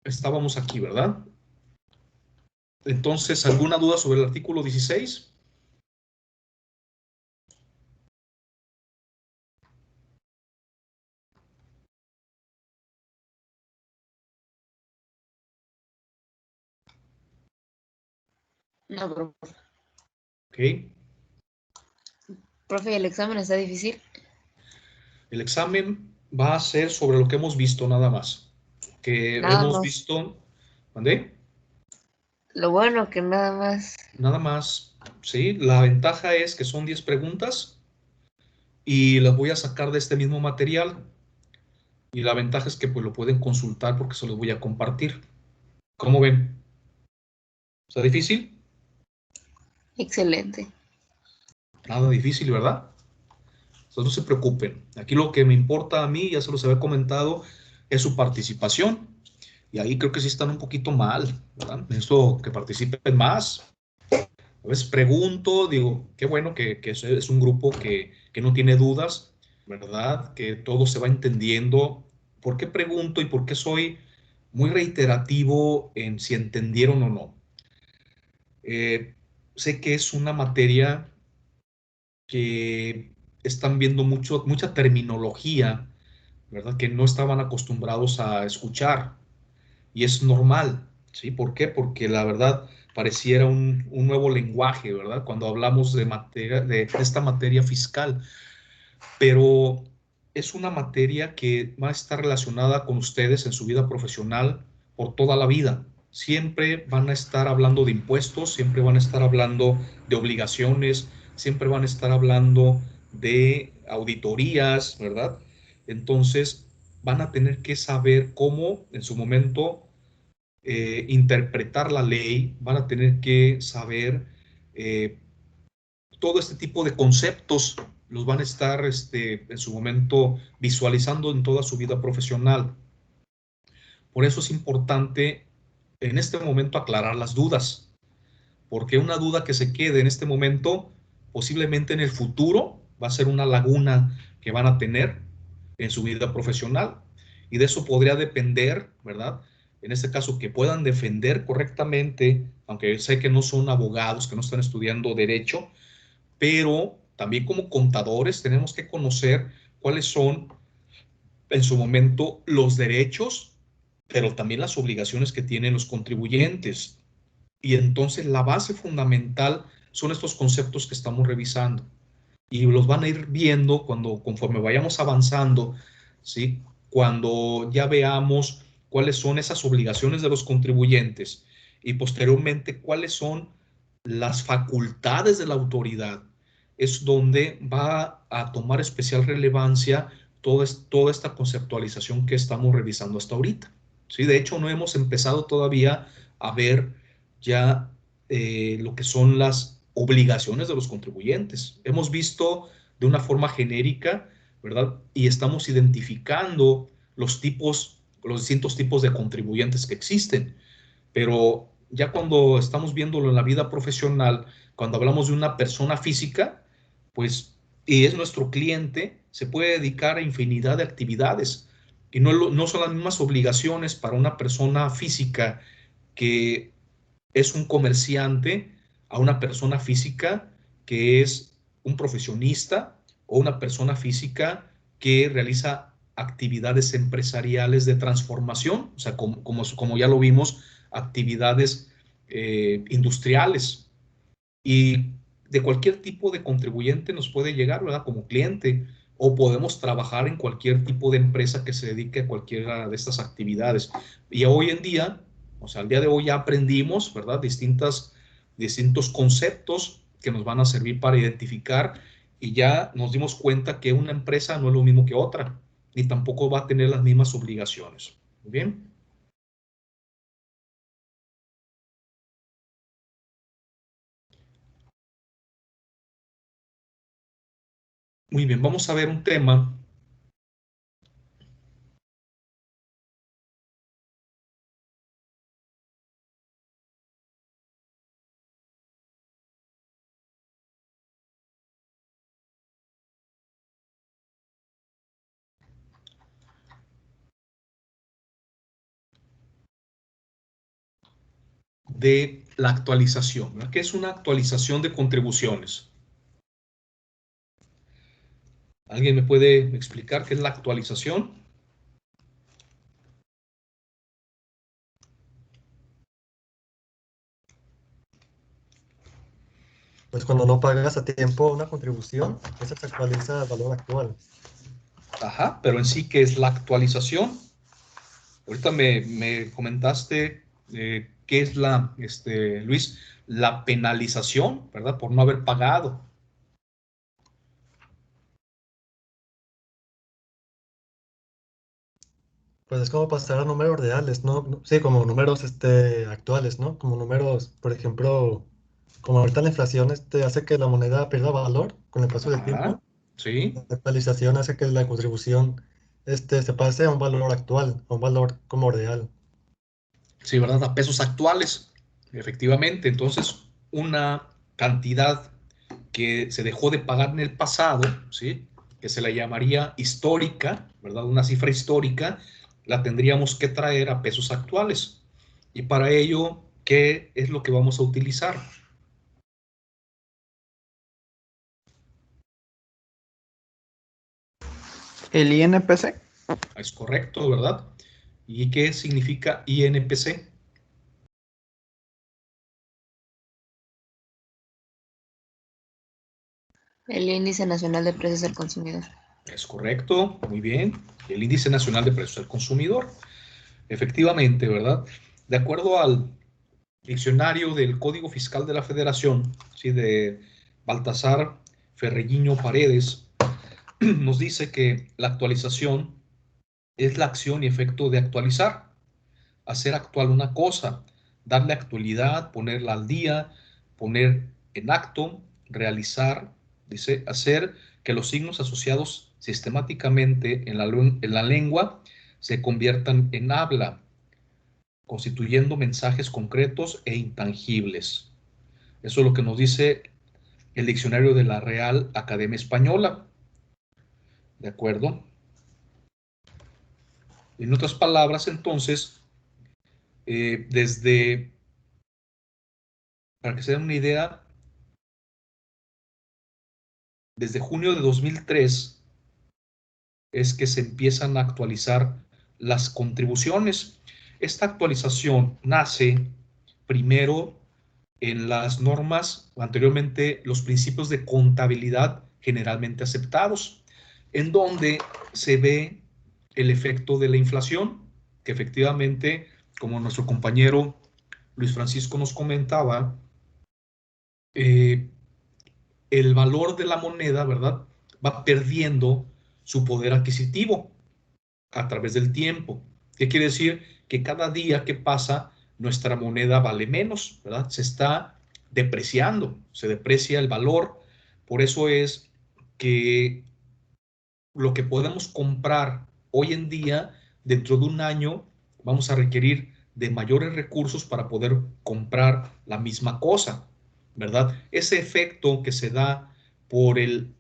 Estábamos aquí, ¿verdad? Entonces, ¿alguna duda sobre el artículo 16? No, pero, Ok. profe, el examen está difícil. El examen va a ser sobre lo que hemos visto nada más. Que Nada hemos más. visto, ¿mandé? Lo bueno que nada más. Nada más, ¿sí? La ventaja es que son 10 preguntas y las voy a sacar de este mismo material. Y la ventaja es que pues lo pueden consultar porque se los voy a compartir. ¿Cómo ven? ¿Está difícil? Excelente. Nada difícil, ¿verdad? Entonces no se preocupen. Aquí lo que me importa a mí, ya se los había comentado, es su participación. Y ahí creo que sí están un poquito mal, ¿verdad? Necesito que participen más. A veces pregunto, digo, qué bueno que es un grupo que no tiene dudas, ¿verdad? Que todo se va entendiendo. ¿Por qué pregunto y por qué soy muy reiterativo en si entendieron o no? Sé que es una materia que están viendo mucha terminología, ¿verdad? Que no estaban acostumbrados a escuchar. Y es normal, ¿sí? ¿Por qué? Porque la verdad pareciera un nuevo lenguaje, ¿verdad? Cuando hablamos de esta materia fiscal, pero es una materia que va a estar relacionada con ustedes en su vida profesional por toda la vida. Siempre van a estar hablando de impuestos, siempre van a estar hablando de obligaciones, siempre van a estar hablando de auditorías, ¿verdad? Entonces, van a tener que saber cómo en su momento interpretar la ley, van a tener que saber eh, todo este tipo de conceptos, los van a estar en su momento visualizando en toda su vida profesional. Por eso es importante en este momento aclarar las dudas, porque una duda que se quede en este momento, posiblemente en el futuro, va a ser una laguna que van a tener en su vida profesional. Y de eso podría depender, ¿verdad? En este caso, que puedan defender correctamente, aunque sé que no son abogados, que no están estudiando derecho, pero también como contadores tenemos que conocer cuáles son en su momento los derechos, pero también las obligaciones que tienen los contribuyentes. Y entonces la base fundamental son estos conceptos que estamos revisando y los van a ir viendo conforme vayamos avanzando, ¿sí? Cuando ya veamos cuáles son esas obligaciones de los contribuyentes y posteriormente cuáles son las facultades de la autoridad, es donde va a tomar especial relevancia toda esta conceptualización que estamos revisando hasta ahorita. ¿Sí? De hecho, no hemos empezado todavía a ver ya lo que son las obligaciones de los contribuyentes. Hemos visto de una forma genérica, ¿verdad? Y estamos identificando los distintos tipos de contribuyentes que existen. Pero ya cuando estamos viéndolo en la vida profesional, cuando hablamos de una persona física, pues, y es nuestro cliente, se puede dedicar a infinidad de actividades. Y no son las mismas obligaciones para una persona física que es un comerciante a una persona física que es un profesionista o una persona física que realiza actividades empresariales de transformación, o sea, como ya lo vimos, actividades industriales. Y de cualquier tipo de contribuyente nos puede llegar, ¿verdad? Como cliente, o podemos trabajar en cualquier tipo de empresa que se dedique a cualquiera de estas actividades. Y hoy en día, o sea, al día de hoy ya aprendimos, ¿verdad? Distintos conceptos que nos van a servir para identificar y ya nos dimos cuenta que una empresa no es lo mismo que otra, ni tampoco va a tener las mismas obligaciones. ¿Muy bien? Muy bien, vamos a ver un tema de la actualización, ¿verdad? ¿Qué es una actualización de contribuciones? ¿Alguien me puede explicar qué es la actualización? Pues cuando no pagas a tiempo una contribución, esa se actualiza al valor actual. Ajá, pero en sí, ¿qué es la actualización? Ahorita me comentaste qué es Luis, la penalización, ¿verdad? Por no haber pagado. Pues es como pasar a números reales, ¿no? Sí, como números actuales, ¿no? Como números, por ejemplo, como ahorita la inflación hace que la moneda pierda valor con el paso del Ajá, tiempo. sí, La actualización hace que la contribución se pase a un valor actual, a un valor como real. sí, ¿verdad? A pesos actuales, efectivamente. Entonces, una cantidad que se dejó de pagar en el pasado, ¿sí? Que se la llamaría histórica, ¿verdad? Una cifra histórica, la tendríamos que traer a pesos actuales. Y para ello, ¿qué es lo que vamos a utilizar? El INPC. Es correcto, ¿verdad? ¿Y qué significa INPC? El Índice Nacional de Precios al Consumidor. Es correcto, muy bien. El Índice Nacional de Precios del Consumidor. Efectivamente, ¿verdad? De acuerdo al diccionario del Código Fiscal de la Federación, ¿sí? De Baltasar Ferreguiño Paredes, nos dice que la actualización es la acción y efecto de actualizar, hacer actual una cosa, darle actualidad, ponerla al día, poner en acto, realizar, dice, hacer que los signos asociados sistemáticamente en la lengua se conviertan en habla, constituyendo mensajes concretos e intangibles. Eso es lo que nos dice el diccionario de la Real Academia Española. ¿De acuerdo? En otras palabras, entonces, para que se den una idea, desde junio de 2003 es que se empiezan a actualizar las contribuciones. Esta actualización nace primero en las normas, anteriormente los principios de contabilidad generalmente aceptados, en donde se ve el efecto de la inflación, que efectivamente, como nuestro compañero Luis Francisco nos comentaba, eh, el valor de la moneda, ¿verdad? Va perdiendo su poder adquisitivo a través del tiempo. ¿Qué quiere decir? Que cada día que pasa, nuestra moneda vale menos, ¿verdad? Se está depreciando, se deprecia el valor. Por eso es que lo que podemos comprar hoy en día, dentro de un año, vamos a requerir de mayores recursos para poder comprar la misma cosa, ¿verdad? Ese efecto que se da por el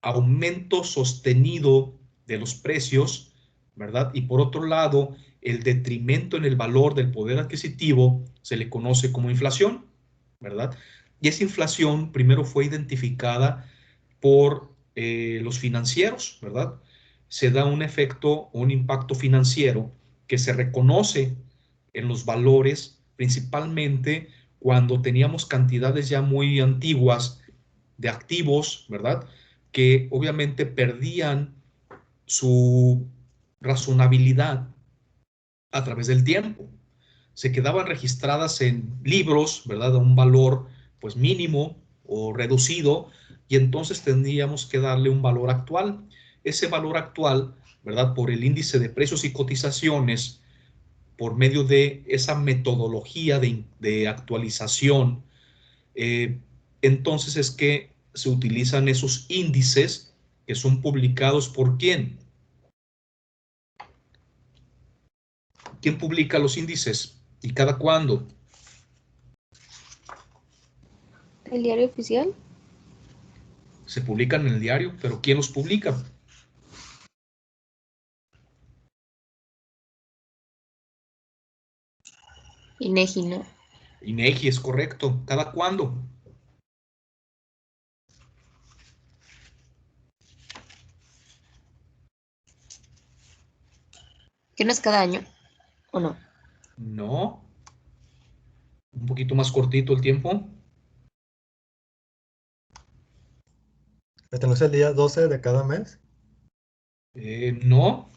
aumento sostenido de los precios, ¿verdad? Y por otro lado, el detrimento en el valor del poder adquisitivo se le conoce como inflación, ¿verdad? Y esa inflación primero fue identificada por los financieros, ¿verdad? Se da un efecto, un impacto financiero que se reconoce en los valores, principalmente cuando teníamos cantidades ya muy antiguas de activos, ¿verdad? Que obviamente perdían su razonabilidad a través del tiempo. Se quedaban registradas en libros, ¿verdad? A un valor pues mínimo o reducido, y entonces tendríamos que darle un valor actual. Ese valor actual, ¿verdad? Por el índice de precios y cotizaciones, por medio de esa metodología de actualización, entonces es que se utilizan esos índices que son publicados por ¿quién? ¿Quién publica los índices? ¿Y cada cuándo? ¿El diario oficial? Se publican en el diario, pero ¿quién los publica? INEGI, ¿no? INEGI, es correcto. ¿Cada cuándo? ¿Que no es cada año? ¿O no? No. Un poquito más cortito el tiempo. ¿No es el día 12 de cada mes? No.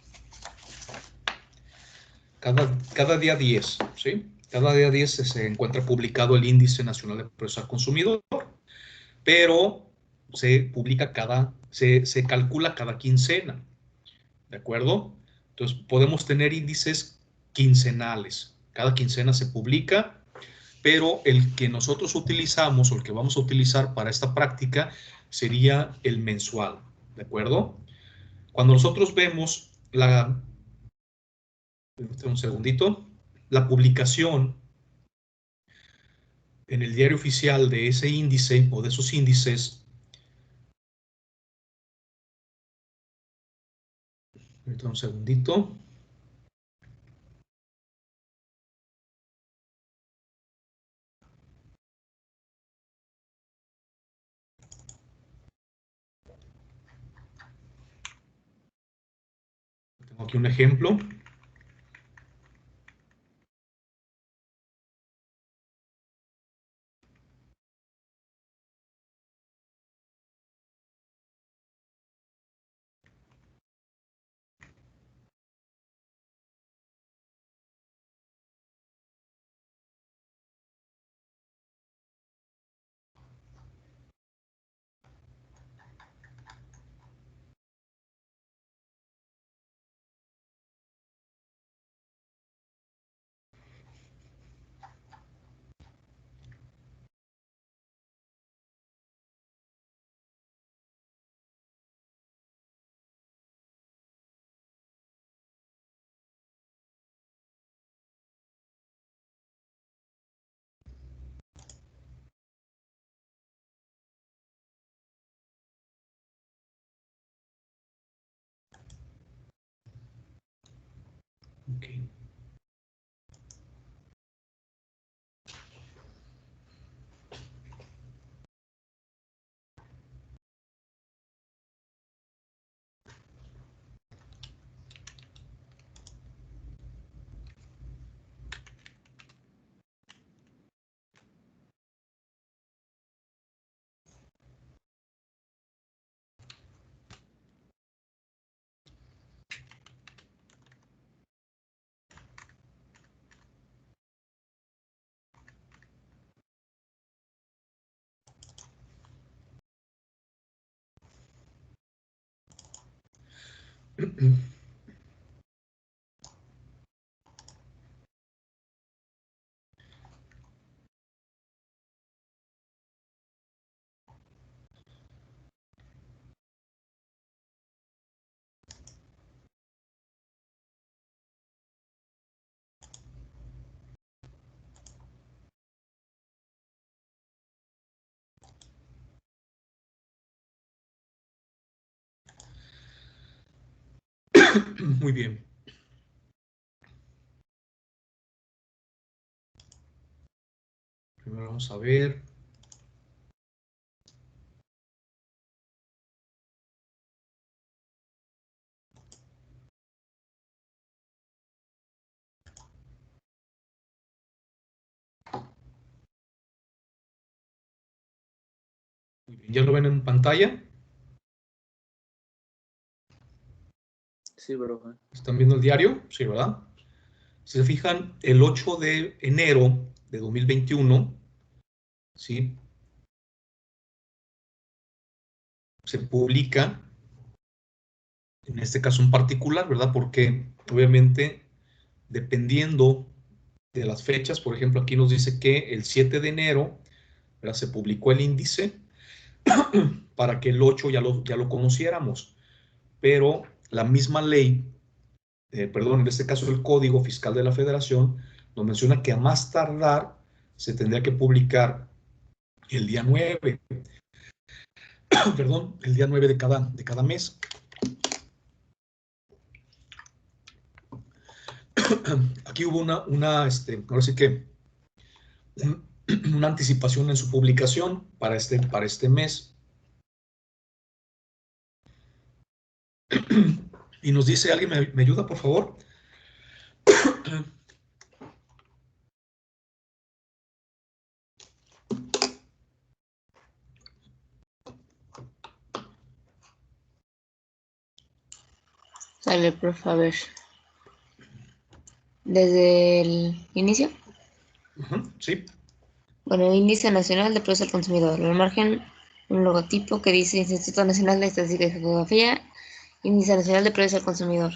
Cada día 10, ¿sí? Cada día 10 se encuentra publicado el Índice Nacional de Precios al Consumidor, pero se publica se calcula cada quincena, ¿de acuerdo? Entonces, podemos tener índices quincenales. Cada quincena se publica, pero el que nosotros utilizamos o el que vamos a utilizar para esta práctica sería el mensual, ¿de acuerdo? Cuando nosotros vemos un segundito, la publicación en el diario oficial de ese índice o de esos índices, un segundito. Tengo aquí un ejemplo. Okay. Muy bien. Primero vamos a ver. Muy bien. ¿Ya lo ven en pantalla? Sí, profe. ¿Están viendo el diario? Sí, ¿verdad? Si se fijan, el 8 de enero de 2021, ¿sí? Se publica, en este caso en particular, ¿verdad? Porque obviamente, dependiendo de las fechas, por ejemplo, aquí nos dice que el 7 de enero, ¿verdad? Se publicó el índice para que el 8 ya lo conociéramos. Pero la misma ley, perdón, en este caso el Código Fiscal de la Federación, nos menciona que a más tardar se tendría que publicar el día 9, perdón, el día 9 de cada mes. Aquí hubo ahora sí que una anticipación en su publicación para este mes. Y nos dice, ¿alguien me ayuda, por favor? Sale, profe, a ver. ¿Desde el inicio? Sí. Bueno, Índice Nacional de Precios al Consumidor. Al margen, un logotipo que dice Instituto Nacional de Estadística y Geografía, Índice Nacional de Precios al Consumidor.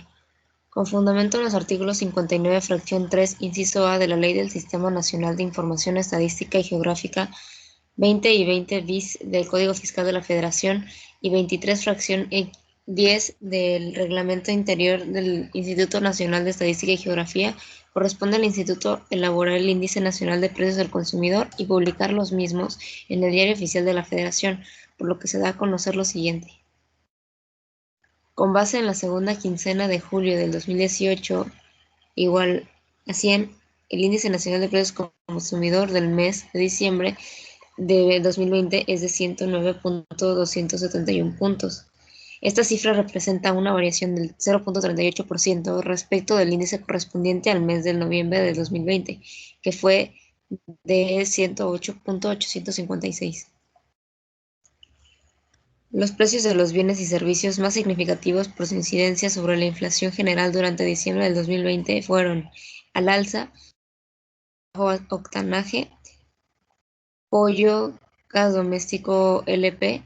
Con fundamento en los artículos 59, fracción 3, inciso A de la Ley del Sistema Nacional de Información Estadística y Geográfica 20 y 20 bis del Código Fiscal de la Federación y 23, fracción 10 del Reglamento Interior del Instituto Nacional de Estadística y Geografía, corresponde al Instituto elaborar el Índice Nacional de Precios al Consumidor y publicar los mismos en el Diario Oficial de la Federación, por lo que se da a conocer lo siguiente. Con base en la segunda quincena de julio del 2018, igual a 100, el Índice Nacional de Precios al Consumidor del mes de diciembre de 2020 es de 109.271 puntos. Esta cifra representa una variación del 0.38% respecto del índice correspondiente al mes de noviembre de 2020, que fue de 108.856. Los precios de los bienes y servicios más significativos por su incidencia sobre la inflación general durante diciembre del 2020 fueron: al alza, bajo octanaje, pollo, gas doméstico LP,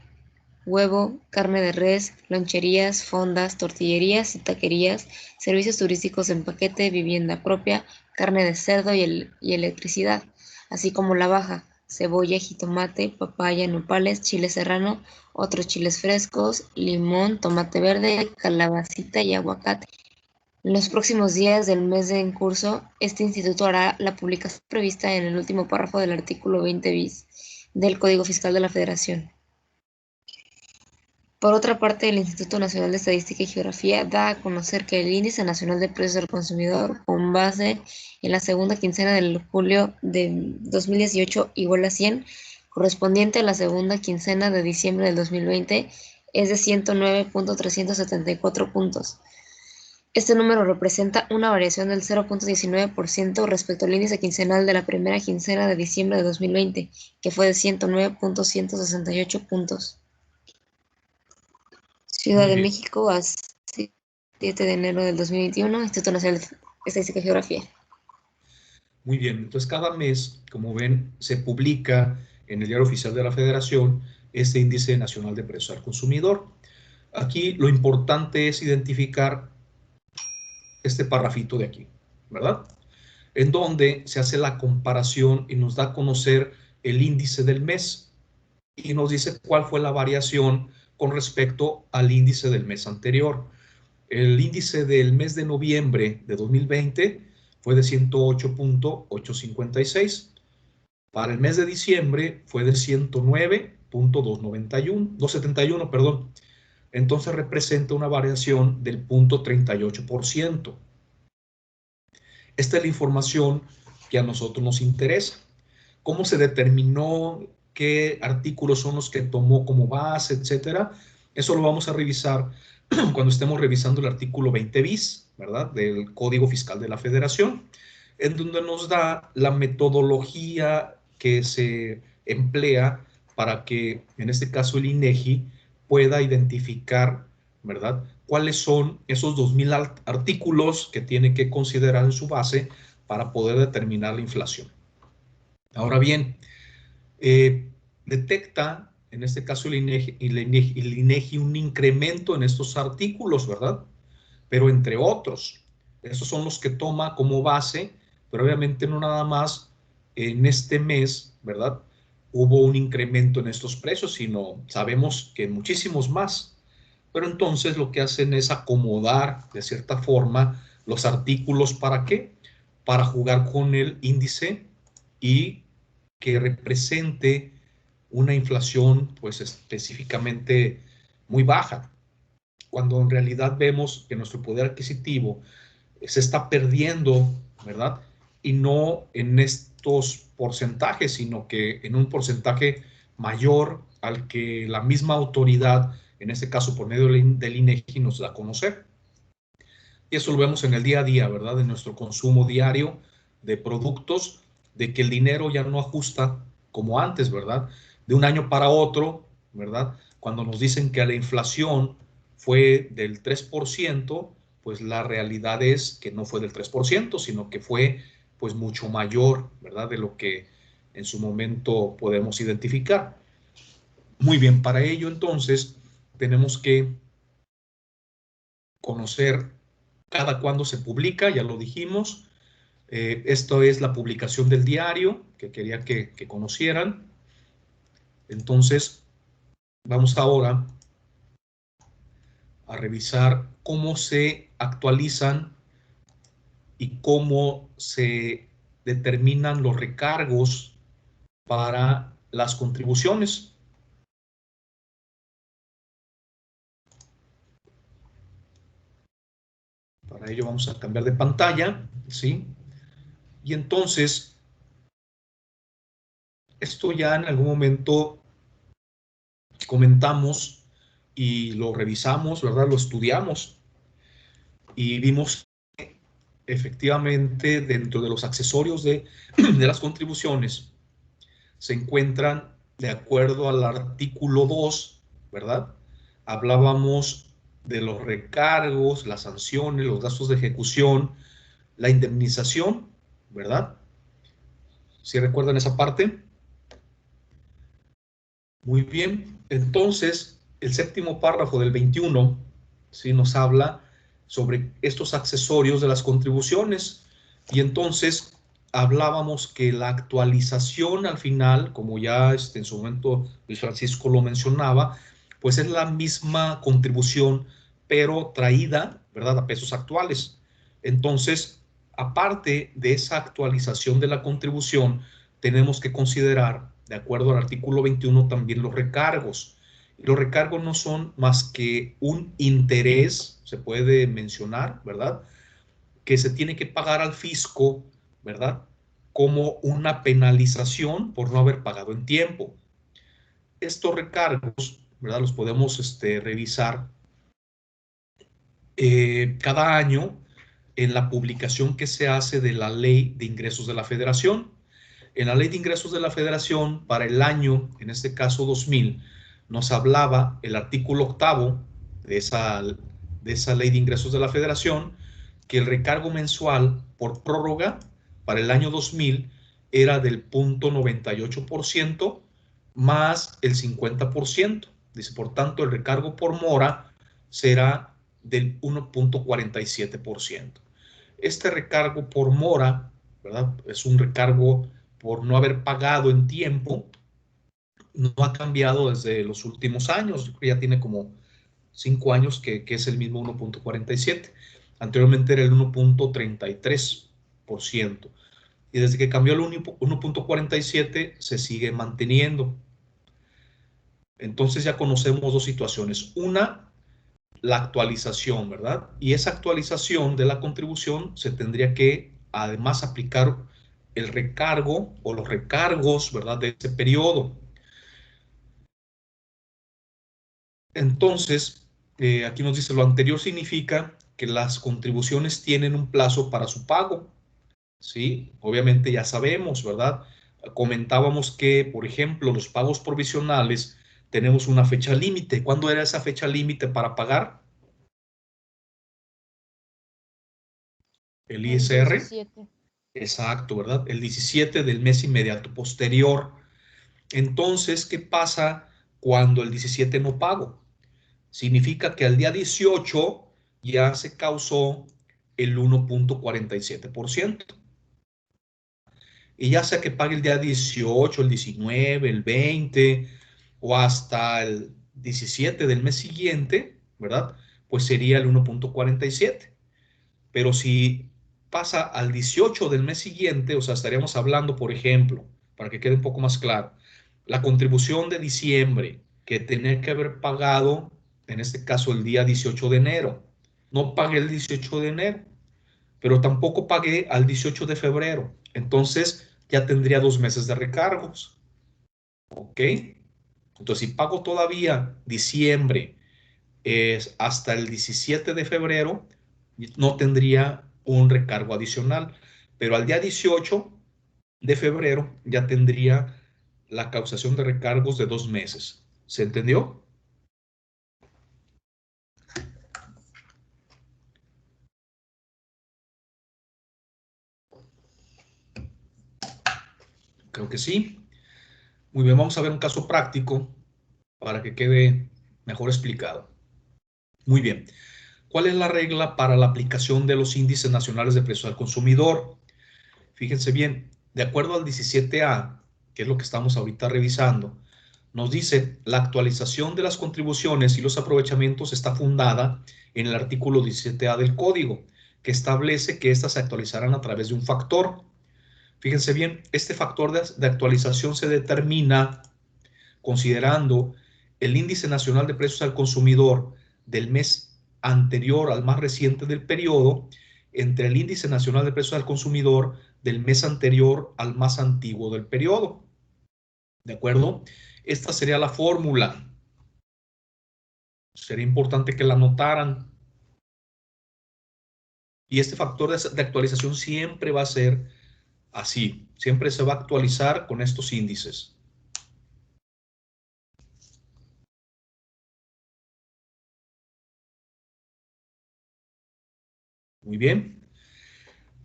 huevo, carne de res, loncherías, fondas, tortillerías y taquerías, servicios turísticos en paquete, vivienda propia, carne de cerdo y electricidad, así como la baja: cebolla, jitomate, papaya, nopales, chile serrano, otros chiles frescos, limón, tomate verde, calabacita y aguacate. En los próximos días del mes en curso, este instituto hará la publicación prevista en el último párrafo del artículo 20 bis del Código Fiscal de la Federación. Por otra parte, el Instituto Nacional de Estadística y Geografía da a conocer que el Índice Nacional de Precios al Consumidor, con base en la segunda quincena de julio de 2018 igual a 100, correspondiente a la segunda quincena de diciembre del 2020, es de 109.374 puntos. Este número representa una variación del 0.19% respecto al índice quincenal de la primera quincena de diciembre de 2020, que fue de 109.168 puntos. Ciudad de México, a 7 de enero del 2021, Instituto Nacional de Estadística y Geografía. Muy bien, entonces cada mes, como ven, se publica en el Diario Oficial de la Federación este Índice Nacional de Precios al Consumidor. Aquí lo importante es identificar este parrafito de aquí, ¿verdad? En donde se hace la comparación y nos da a conocer el índice del mes y nos dice cuál fue la variación con respecto al índice del mes anterior. El índice del mes de noviembre de 2020 fue de 108.856. Para el mes de diciembre fue de 109.271, perdón. Entonces representa una variación del 0.38%. Esta es la información que a nosotros nos interesa. ¿Cómo se determinó qué artículos son los que tomó como base, etcétera? Eso lo vamos a revisar cuando estemos revisando el artículo 20 bis, ¿verdad? Del Código Fiscal de la Federación, en donde nos da la metodología que se emplea para que, en este caso, el INEGI pueda identificar, ¿verdad?, cuáles son esos 2,000 artículos que tiene que considerar en su base para poder determinar la inflación. Ahora bien, detecta, en este caso el INEGI, un incremento en estos artículos, ¿verdad? Pero entre otros, esos son los que toma como base, pero obviamente no nada más en este mes, ¿verdad? hubo un incremento en estos precios, sino sabemos que muchísimos más. Pero entonces lo que hacen es acomodar de cierta forma los artículos. ¿Para qué? Para jugar con el índice y que represente una inflación pues específicamente muy baja, cuando en realidad vemos que nuestro poder adquisitivo se está perdiendo, ¿verdad? Y no en estos porcentajes, sino que en un porcentaje mayor al que la misma autoridad, en este caso por medio del INEGI, nos da a conocer. Y eso lo vemos en el día a día, ¿verdad? En nuestro consumo diario de productos, de que el dinero ya no ajusta como antes, ¿verdad? De un año para otro, ¿verdad? Cuando nos dicen que la inflación fue del 3%, pues la realidad es que no fue del 3%, sino que fue pues mucho mayor, ¿verdad? De lo que en su momento podemos identificar. Muy bien, para ello entonces tenemos que conocer cada cuándo se publica, ya lo dijimos. Esto es la publicación del diario que quería que conocieran. Entonces, vamos ahora a revisar cómo se actualizan y cómo se determinan los recargos para las contribuciones. Para ello vamos a cambiar de pantalla, ¿sí? Y entonces, esto ya en algún momento comentamos y lo revisamos, ¿verdad? Lo estudiamos y vimos que efectivamente dentro de los accesorios de las contribuciones se encuentran, de acuerdo al artículo 2, ¿verdad? Hablábamos de los recargos, las sanciones, los gastos de ejecución, la indemnización, ¿verdad? ¿Sí recuerdan esa parte? Muy bien. Entonces, el séptimo párrafo del 21, ¿sí? Nos habla sobre estos accesorios de las contribuciones. Y entonces hablábamos que la actualización al final, como ya en su momento Luis Francisco lo mencionaba, pues es la misma contribución, pero traída, ¿verdad?, a pesos actuales. Entonces, aparte de esa actualización de la contribución, tenemos que considerar, de acuerdo al artículo 21, también los recargos. Y los recargos no son más que un interés, se puede mencionar, ¿verdad?, que se tiene que pagar al fisco, ¿verdad?, como una penalización por no haber pagado en tiempo. Estos recargos, ¿verdad?, los podemos revisar cada año en la publicación que se hace de la Ley de Ingresos de la Federación. En la Ley de Ingresos de la Federación, para el año, en este caso 2000, nos hablaba el artículo 8 de esa Ley de Ingresos de la Federación, que el recargo mensual por prórroga para el año 2000 era del 0.98% más el 50%. Dice, por tanto, el recargo por mora será del 1.47%. Este recargo por mora, ¿verdad?, es un recargo por no haber pagado en tiempo, no ha cambiado desde los últimos años, ya tiene como 5 años que es el mismo 1.47. Anteriormente era el 1.33%. Y desde que cambió el 1.47 se sigue manteniendo. Entonces ya conocemos dos situaciones. Una, la actualización, ¿verdad? Y esa actualización de la contribución se tendría que además aplicar el recargo o los recargos, ¿verdad?, de ese periodo. Entonces, aquí nos dice, lo anterior significa que las contribuciones tienen un plazo para su pago, ¿sí? Obviamente ya sabemos, ¿verdad? Comentábamos que, por ejemplo, los pagos provisionales tenemos una fecha límite. ¿Cuándo era esa fecha límite para pagar? El ISR. 17. Exacto, ¿verdad? El 17 del mes inmediato posterior. Entonces, ¿qué pasa cuando el 17 no pago? Significa que al día 18 ya se causó el 1.47%. y ya sea que pague el día 18, el 19, el 20 o hasta el 17 del mes siguiente, ¿verdad? Pues sería el 1.47. Pero si pasa al 18 del mes siguiente, o sea, estaríamos hablando, por ejemplo, para que quede un poco más claro, la contribución de diciembre que tenía que haber pagado, en este caso el día 18 de enero. No pagué el 18 de enero, pero tampoco pagué al 18 de febrero. Entonces ya tendría 2 meses de recargos. ¿Ok? Entonces, si pago todavía diciembre hasta el 17 de febrero, no tendría un recargo adicional. Pero al día 18 de febrero ya tendría la causación de recargos de 2 meses. ¿Se entendió? Creo que sí. Muy bien, vamos a ver un caso práctico para que quede mejor explicado. Muy bien. ¿Cuál es la regla para la aplicación de los índices nacionales de precios al consumidor? Fíjense bien, de acuerdo al 17A, que es lo que estamos ahorita revisando, nos dice la actualización de las contribuciones y los aprovechamientos está fundada en el artículo 17A del código, que establece que éstas se actualizarán a través de un factor. Fíjense bien, este factor de actualización se determina considerando el índice nacional de precios al consumidor del mes anterior al más reciente del periodo entre el índice nacional de precios al consumidor del mes anterior al más antiguo del periodo. ¿De acuerdo? Esta sería la fórmula. Sería importante que la anotaran. Y este factor de actualización siempre va a ser así. Siempre se va a actualizar con estos índices. Muy bien.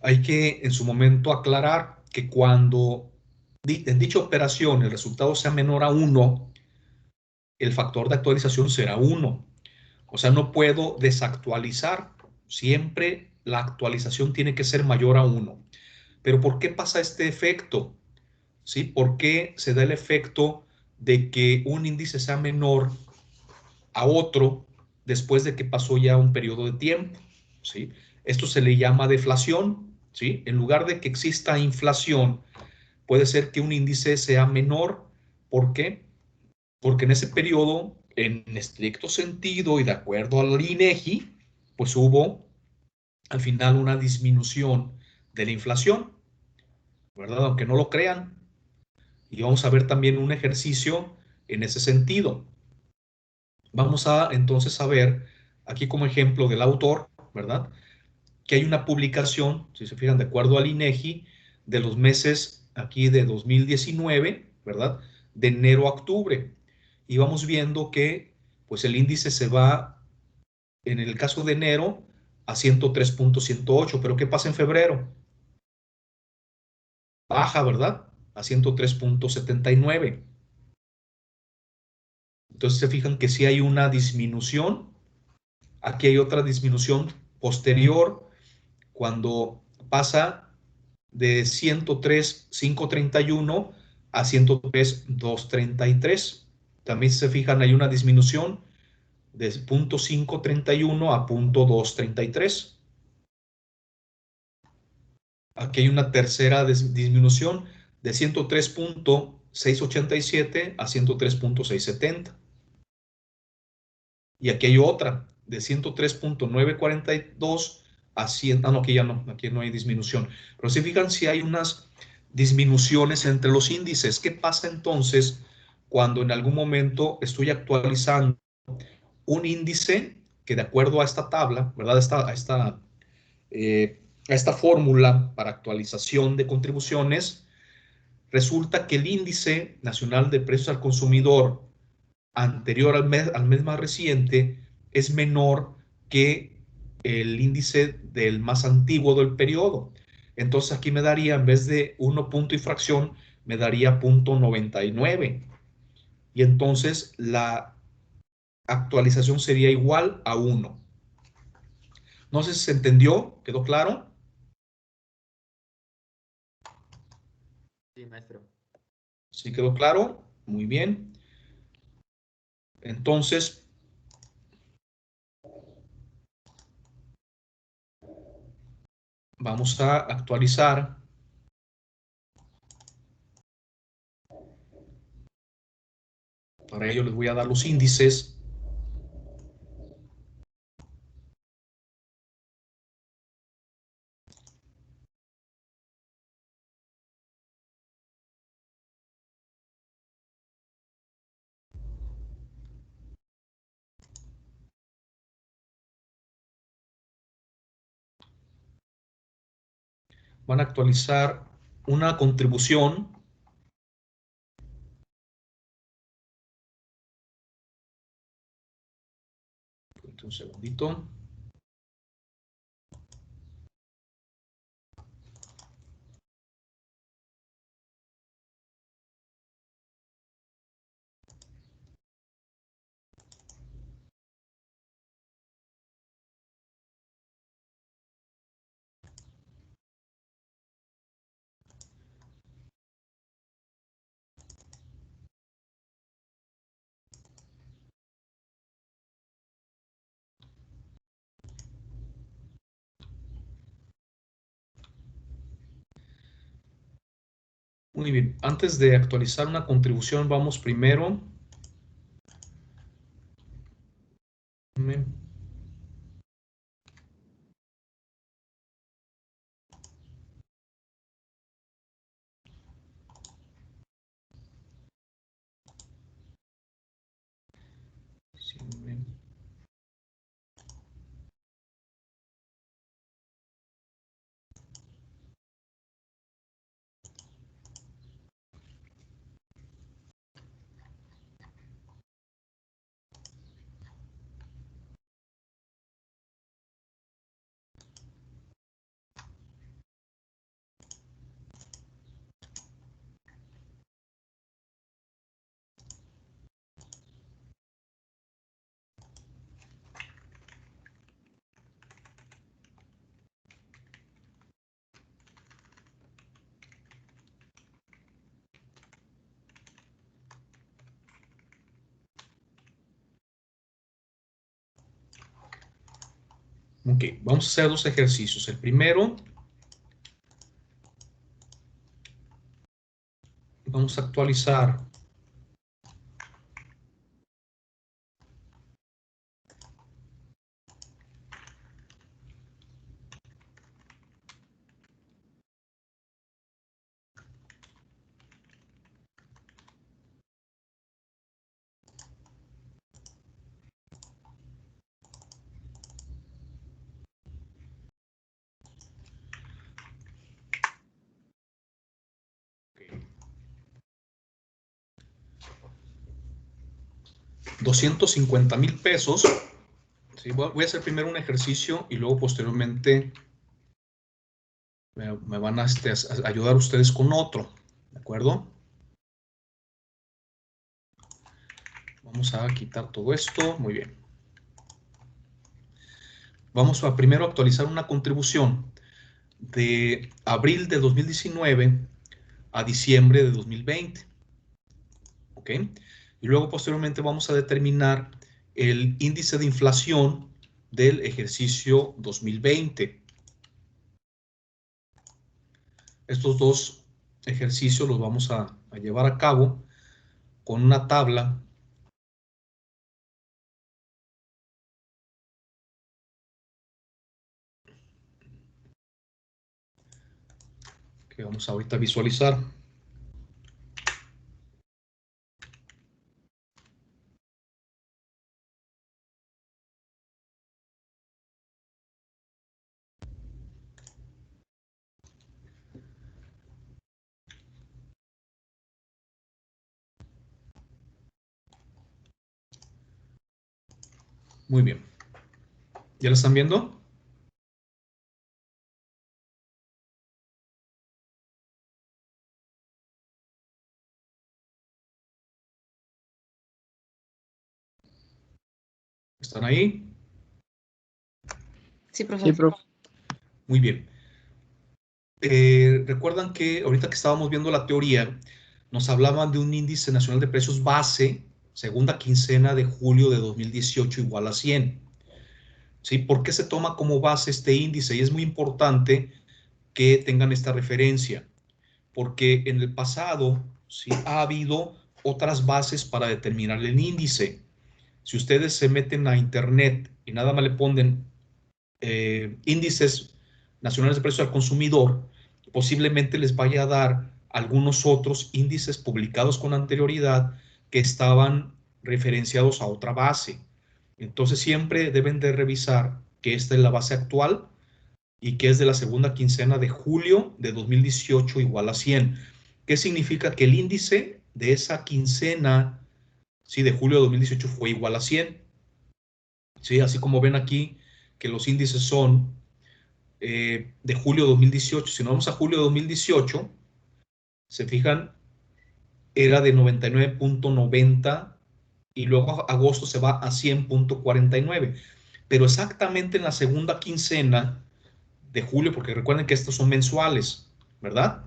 Hay que en su momento aclarar que cuando en dicha operación el resultado sea menor a 1, el factor de actualización será 1. O sea, no puedo desactualizar. Siempre la actualización tiene que ser mayor a 1. Pero ¿por qué pasa este efecto? ¿Sí? ¿Por qué se da el efecto de que un índice sea menor a otro después de que pasó ya un periodo de tiempo? ¿Sí? Esto se le llama deflación. ¿Sí? En lugar de que exista inflación, puede ser que un índice sea menor. ¿Por qué? Porque en ese periodo, en estricto sentido y de acuerdo al INEGI, pues hubo al final una disminución de la inflación, ¿verdad? Aunque no lo crean. Y vamos a ver también un ejercicio en ese sentido. Vamos a entonces a ver aquí como ejemplo del autor, ¿verdad? Que hay una publicación, si se fijan, de acuerdo al INEGI, de los meses aquí de 2019, ¿verdad? De enero a octubre. Y vamos viendo que pues el índice se va, en el caso de enero, a 103.108. Pero ¿qué pasa en febrero? Baja, ¿verdad? A 103.79. Entonces se fijan que sí hay una disminución. Aquí hay otra disminución posterior cuando pasa de 103.531 a 103.233. También si se fijan hay una disminución de 0.531 a 0.233. Aquí hay una tercera disminución de 103.687 a 103.670. Y aquí hay otra de 103.942 a 100. No, aquí no hay disminución. Pero si fijan, si hay unas disminuciones entre los índices. ¿Qué pasa entonces cuando en algún momento estoy actualizando un índice que de acuerdo a esta tabla, ¿verdad? A esta fórmula para actualización de contribuciones, resulta que el índice nacional de precios al consumidor anterior al mes más reciente es menor que el índice del más antiguo del periodo. Entonces aquí me daría, en vez de 1 punto y fracción, me daría 0.99. Y entonces la actualización sería igual a 1. No sé si se entendió, ¿quedó claro? Sí, maestro. ¿Sí quedó claro? Muy bien. Entonces, vamos a actualizar para ello les voy a dar los índices. Van a actualizar una contribución. Un segundito. Muy bien. Antes de actualizar una contribución, vamos primero. Ok, vamos a hacer dos ejercicios. El primero, vamos a actualizar $250,000. Sí, voy a hacer primero un ejercicio y luego posteriormente me van a ayudar ustedes con otro. ¿De acuerdo? Vamos a quitar todo esto. Muy bien. Vamos a primero actualizar una contribución de abril de 2019 a diciembre de 2020. ¿Ok? Y luego posteriormente vamos a determinar el índice de inflación del ejercicio 2020. Estos dos ejercicios los vamos a llevar a cabo con una tabla que vamos ahorita a visualizar. Muy bien. ¿Ya la están viendo? ¿Están ahí? Sí, profe. Sí, profe. Muy bien. recuerdan que ahorita que estábamos viendo la teoría, nos hablaban de un índice nacional de precios base, segunda quincena de julio de 2018 igual a 100. ¿Sí? ¿Por qué se toma como base este índice? Y es muy importante que tengan esta referencia, porque en el pasado sí ha habido otras bases para determinar el índice. Si ustedes se meten a internet y nada más le ponen índices nacionales de precios al consumidor, posiblemente les vaya a dar algunos otros índices publicados con anterioridad que estaban referenciados a otra base. Entonces siempre deben de revisar que esta es la base actual y que es de la segunda quincena de julio de 2018 igual a 100. ¿Qué significa? Que el índice de esa quincena, sí, de julio de 2018 fue igual a 100. ¿Sí? Así como ven aquí que los índices son de julio de 2018. Si nos vamos a julio de 2018, se fijan, era de 99.90 y luego agosto se va a 100.49. Pero exactamente en la segunda quincena de julio, porque recuerden que estos son mensuales, ¿verdad?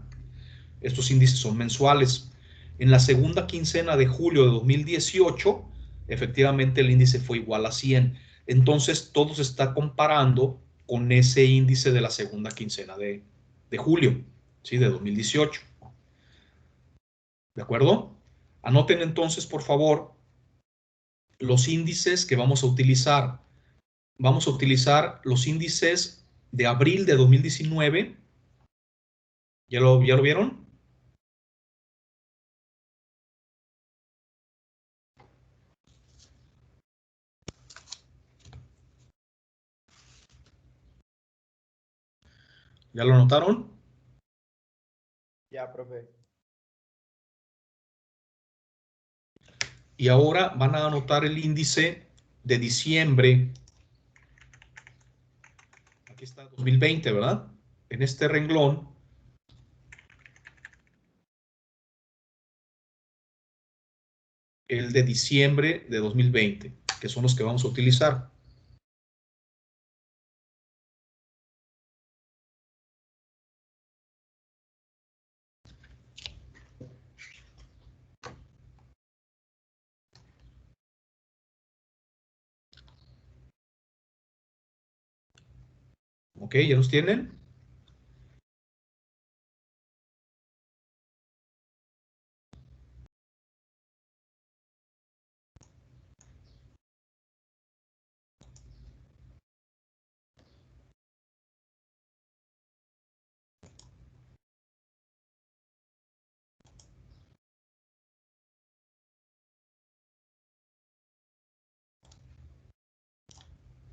Estos índices son mensuales. En la segunda quincena de julio de 2018, efectivamente el índice fue igual a 100. Entonces, todo se está comparando con ese índice de la segunda quincena de julio, ¿sí? De 2018. ¿De acuerdo? Anoten entonces, por favor, los índices que vamos a utilizar. Vamos a utilizar los índices de abril de 2019. ¿Ya lo vieron? ¿Ya lo anotaron? Ya, profe. Y ahora van a anotar el índice de diciembre. Aquí está 2020, ¿verdad? En este renglón. El de diciembre de 2020, que son los que vamos a utilizar. ¿Ok? ¿Ya los tienen?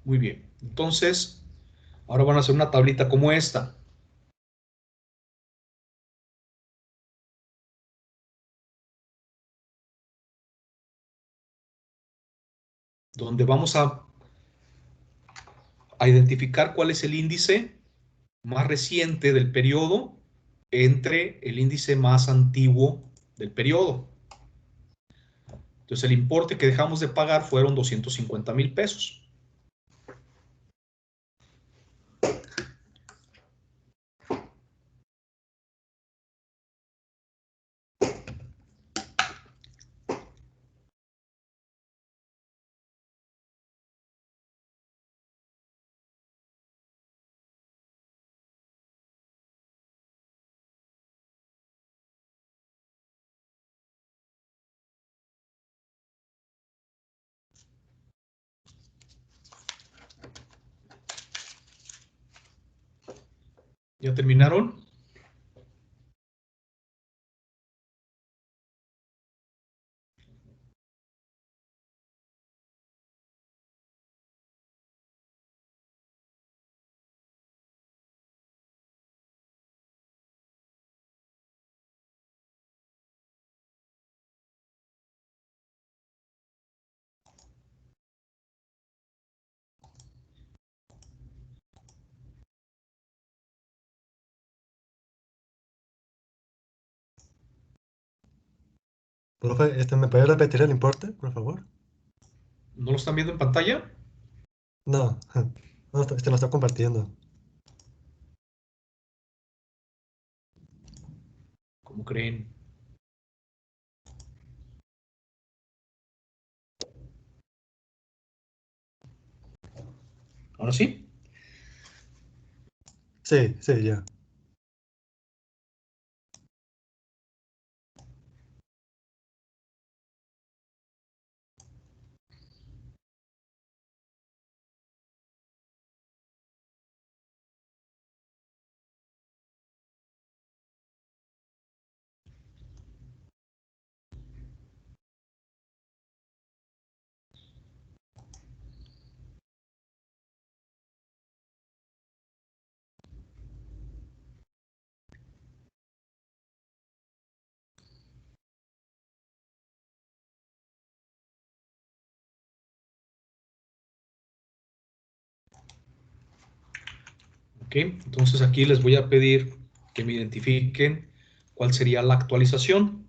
Muy bien. Entonces, ahora van a hacer una tablita como esta, donde vamos a identificar cuál es el índice más reciente del periodo entre el índice más antiguo del periodo. Entonces, el importe que dejamos de pagar fueron 250,000 pesos. ¿Ya terminaron? Profe, ¿me puede repetir el importe, por favor? ¿No lo están viendo en pantalla? No, no, lo está compartiendo. ¿Cómo creen? ¿Ahora sí? Sí, sí, ya. Ok, entonces aquí les voy a pedir que me identifiquen cuál sería la actualización.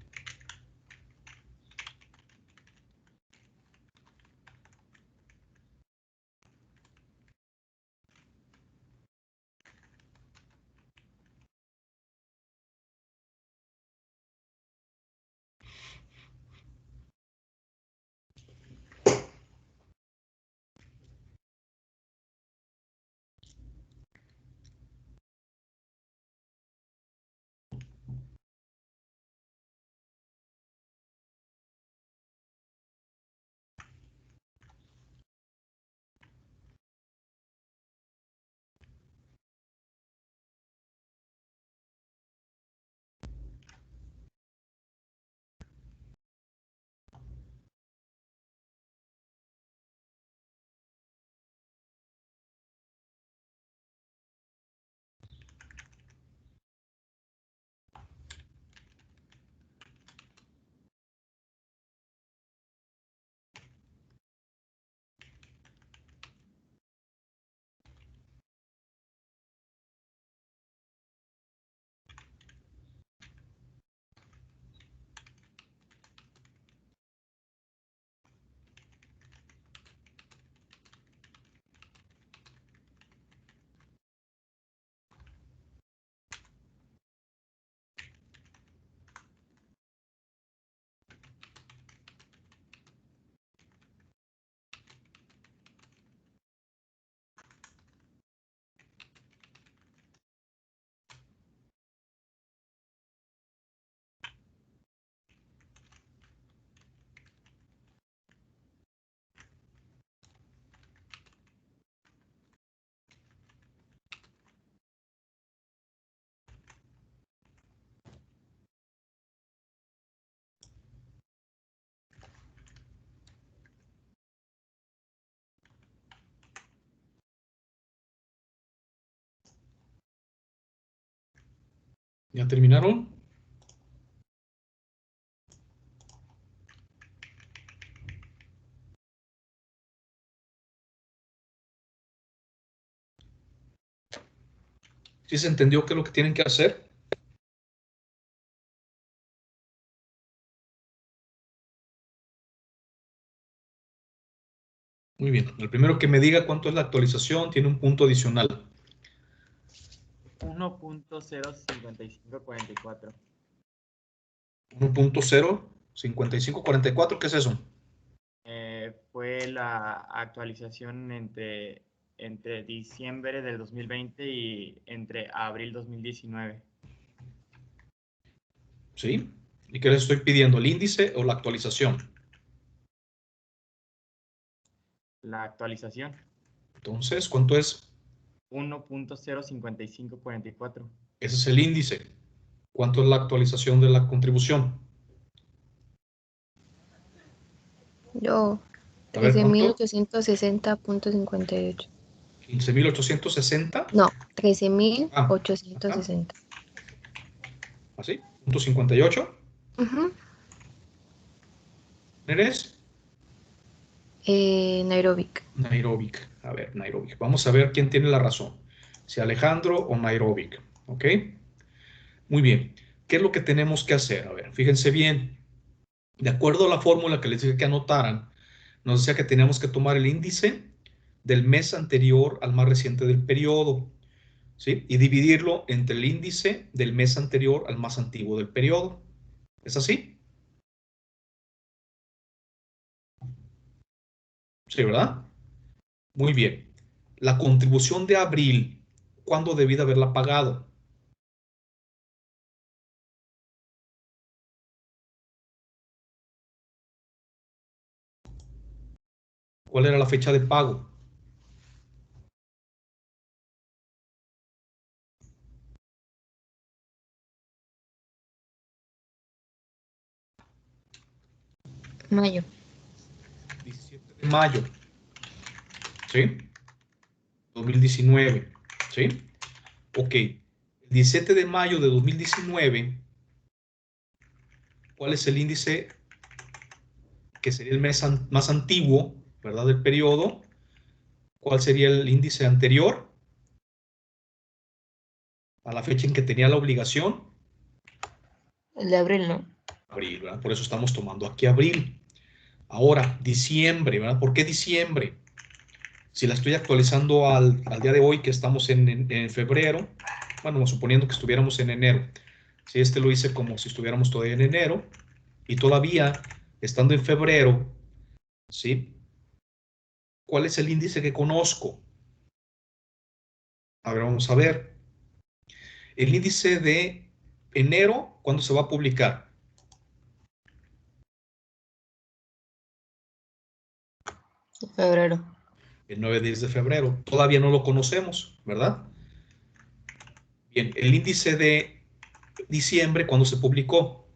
¿Ya terminaron? ¿Sí se entendió qué es lo que tienen que hacer? Muy bien. El primero que me diga cuánto es la actualización tiene un punto adicional. 1.05544. 1.05544, ¿qué es eso? Fue la actualización entre diciembre del 2020 y entre abril 2019. ¿Sí? ¿Y qué les estoy pidiendo? ¿El índice o la actualización? La actualización, Entonces, ¿cuánto es? 1.05544. Ese es el índice. ¿Cuánto es la actualización de la contribución? Yo, A ver, ¿cuánto? 13.860.58. 15.860. No, Ah, 13.860. ¿así? Punto 58. Ujú. ¿Eres? Nairobic. Nairobic. A ver, Nairobic. Vamos a ver quién tiene la razón. Si Alejandro o Nairobic. ¿Ok? Muy bien. ¿Qué es lo que tenemos que hacer? A ver, fíjense bien. De acuerdo a la fórmula que les dije que anotaran, nos decía que teníamos que tomar el índice del mes anterior al más reciente del periodo. ¿sí? Y dividirlo entre el índice del mes anterior al más antiguo del periodo. ¿Es así? Sí, ¿verdad? Muy bien. La contribución de abril, ¿cuándo debí de haberla pagado? ¿Cuál era la fecha de pago? Mayo. 17 de mayo. ¿Sí? 2019. ¿Sí? Ok. El 17 de mayo de 2019, ¿cuál es el índice que sería el mes más antiguo, ¿verdad? Del periodo? ¿Cuál sería el índice anterior a la fecha en que tenía la obligación? El de abril, ¿no? Abril, ¿verdad? Por eso estamos tomando aquí abril. Ahora, diciembre, ¿verdad? ¿Por qué diciembre? Si la estoy actualizando al día de hoy, que estamos en febrero, bueno, suponiendo que estuviéramos en enero. Si este lo hice como si estuviéramos todavía en enero, y todavía estando en febrero, ¿sí? ¿Cuál es el índice que conozco? A ver, vamos a ver. El índice de enero, ¿cuándo se va a publicar? Febrero. El 9-10 de febrero. Todavía no lo conocemos, ¿verdad? Bien, el índice de diciembre, ¿cuándo se publicó?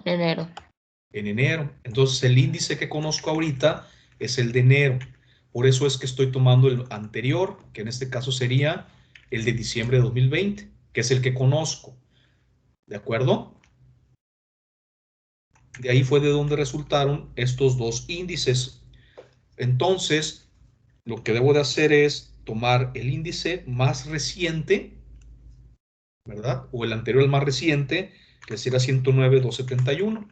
En enero. En enero. Entonces, el índice que conozco ahorita es el de enero. Por eso es que estoy tomando el anterior, que en este caso sería el de diciembre de 2020, que es el que conozco. ¿De acuerdo? De ahí fue de donde resultaron estos dos índices. Entonces, lo que debo de hacer es tomar el índice más reciente, ¿verdad? O el anterior al más reciente, que será 109,271.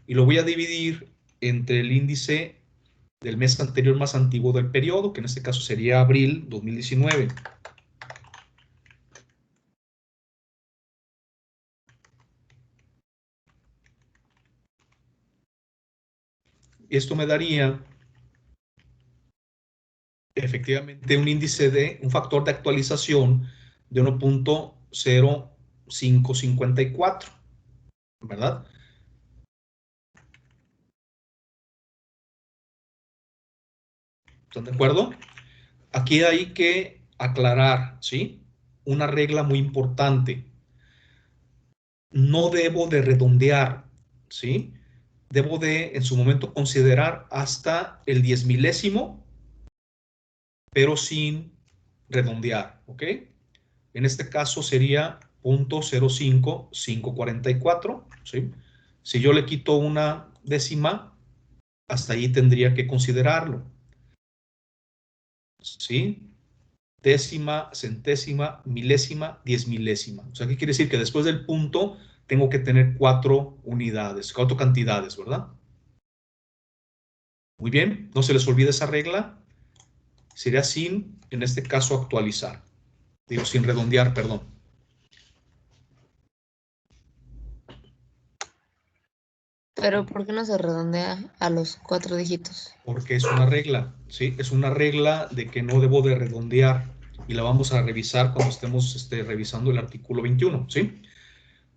Y lo voy a dividir entre el índice del mes anterior más antiguo del periodo, que en este caso sería abril 2019. Esto me daría efectivamente un índice de un factor de actualización de 1.0554, ¿verdad? ¿Están de acuerdo? Aquí hay que aclarar, ¿sí? Una regla muy importante. No debo de redondear, ¿sí? Debo de, en su momento, considerar hasta el 10 milésimo, pero sin redondear, ¿ok? En este caso sería 0.05544, ¿sí? Si yo le quito una décima, hasta ahí tendría que considerarlo, ¿sí? Décima, centésima, milésima, 10 milésima. O sea, ¿qué quiere decir? Que después del punto tengo que tener 4 unidades, 4 cantidades, ¿verdad? Muy bien, no se les olvide esa regla. Sería sin, en este caso, actualizar. Digo, sin redondear, perdón. Pero ¿por qué no se redondea a los 4 dígitos? Porque es una regla, ¿sí? Es una regla de que no debo de redondear y la vamos a revisar cuando estemos revisando el artículo 21, ¿sí?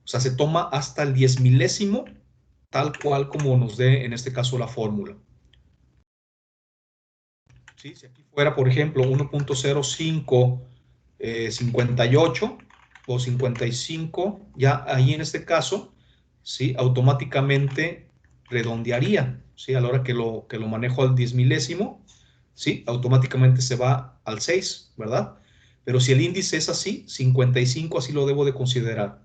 O sea, se toma hasta el 10 milésimo, tal cual como nos dé, en este caso, la fórmula. ¿Sí? Si aquí fuera, por ejemplo, 1.0558 o 55, ya ahí en este caso, ¿sí? Automáticamente redondearía, ¿sí? A la hora que lo manejo al 10 milésimo, ¿sí? Automáticamente se va al 6, ¿verdad? Pero si el índice es así, 55, así lo debo de considerar,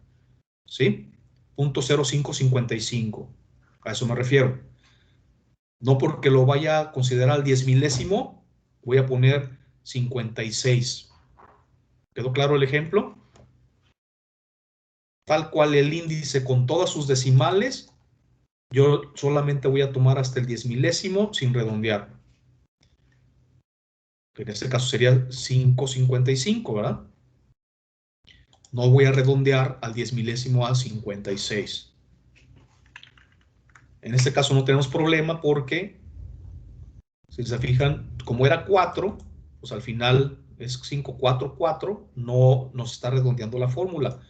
¿sí? 0.0555, a eso me refiero. No porque lo vaya a considerar al 10 milésimo, voy a poner 56. ¿Quedó claro el ejemplo? Tal cual el índice con todas sus decimales, yo solamente voy a tomar hasta el 10 milésimo sin redondear. que en este caso sería 5.55, ¿verdad? No voy a redondear al 10 milésimo a 56. En este caso no tenemos problema porque, si se fijan, como era 4, pues al final es 544, no nos está redondeando la fórmula,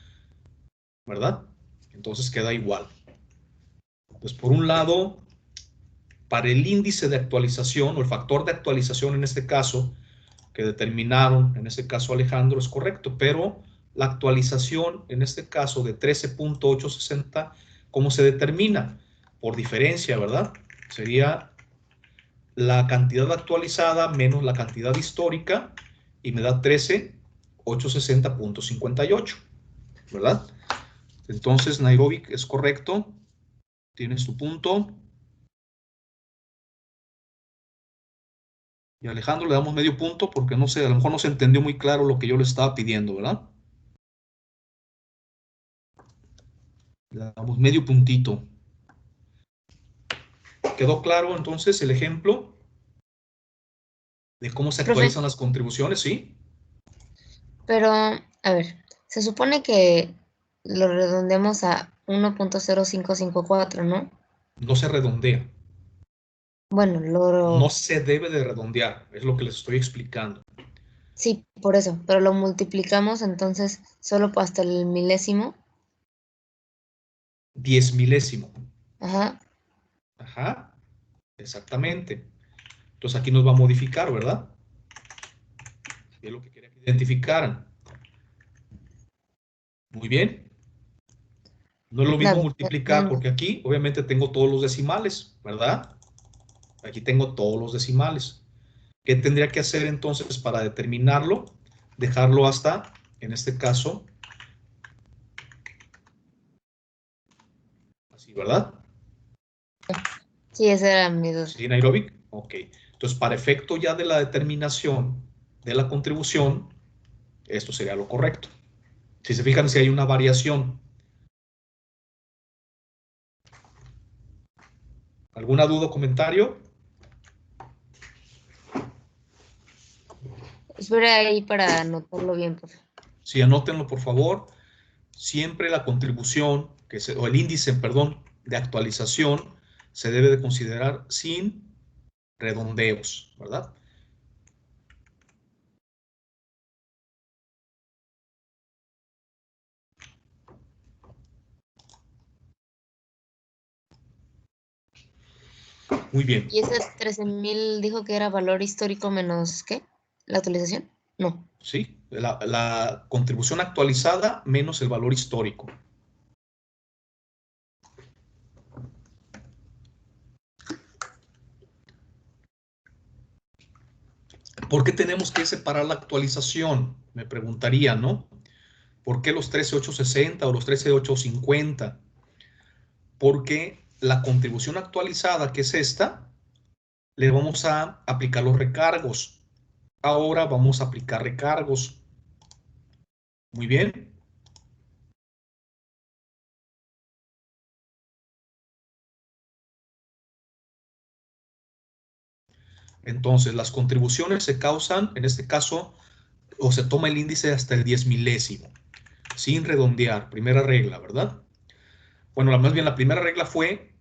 ¿verdad? Entonces queda igual. Pues por un lado, para el índice de actualización, o el factor de actualización en este caso, que determinaron, en este caso Alejandro, es correcto, pero la actualización, en este caso de 13.860, ¿cómo se determina? Por diferencia, ¿verdad? Sería la cantidad actualizada menos la cantidad histórica y me da 13.860.58, ¿verdad? Entonces, Nairobi es correcto, tienes tu punto. Y a Alejandro le damos medio punto porque no sé, a lo mejor no se entendió muy claro lo que yo le estaba pidiendo, ¿verdad? Le damos medio puntito. ¿Quedó claro entonces el ejemplo de cómo se Profe, actualizan las contribuciones? ¿Sí? pero, a ver, se supone que lo redondeamos a 1.0554, ¿no? No se redondea. Bueno, No se debe de redondear, es lo que les estoy explicando. sí, por eso, pero lo multiplicamos entonces solo hasta el milésimo. 10 milésimo. Ajá. Ajá, exactamente. Entonces aquí nos va a modificar, ¿verdad? Es lo que quería que identificaran. Muy bien. No es lo A mismo ver, multiplicar porque aquí obviamente tengo todos los decimales, ¿verdad? Aquí tengo todos los decimales. ¿Qué tendría que hacer entonces para determinarlo? Dejarlo hasta, en este caso, así, ¿verdad? sí, esa era mi duda. ¿Sí, Nairobi? Ok. Entonces, para efecto ya de la determinación de la contribución, esto sería lo correcto. Si se fijan, si hay una variación. ¿Alguna duda o comentario? Espera ahí para anotarlo bien, profe. Sí, anótenlo, por favor. Siempre la contribución, o el índice, perdón, de actualización se debe de considerar sin redondeos, ¿verdad? Muy bien. ¿Y ese 13,000 dijo que era valor histórico menos qué? ¿La actualización? No. Sí, la contribución actualizada menos el valor histórico. ¿Por qué tenemos que separar la actualización? Me preguntaría, ¿no? ¿Por qué los 13.860 o los 13.850? Porque la contribución actualizada, que es esta, le vamos a aplicar los recargos. Ahora vamos a aplicar recargos. Muy bien. Entonces, las contribuciones se causan, en este caso, o se toma el índice hasta el 10 milésimo, sin redondear. Primera regla, ¿verdad? Bueno, más bien la primera regla fue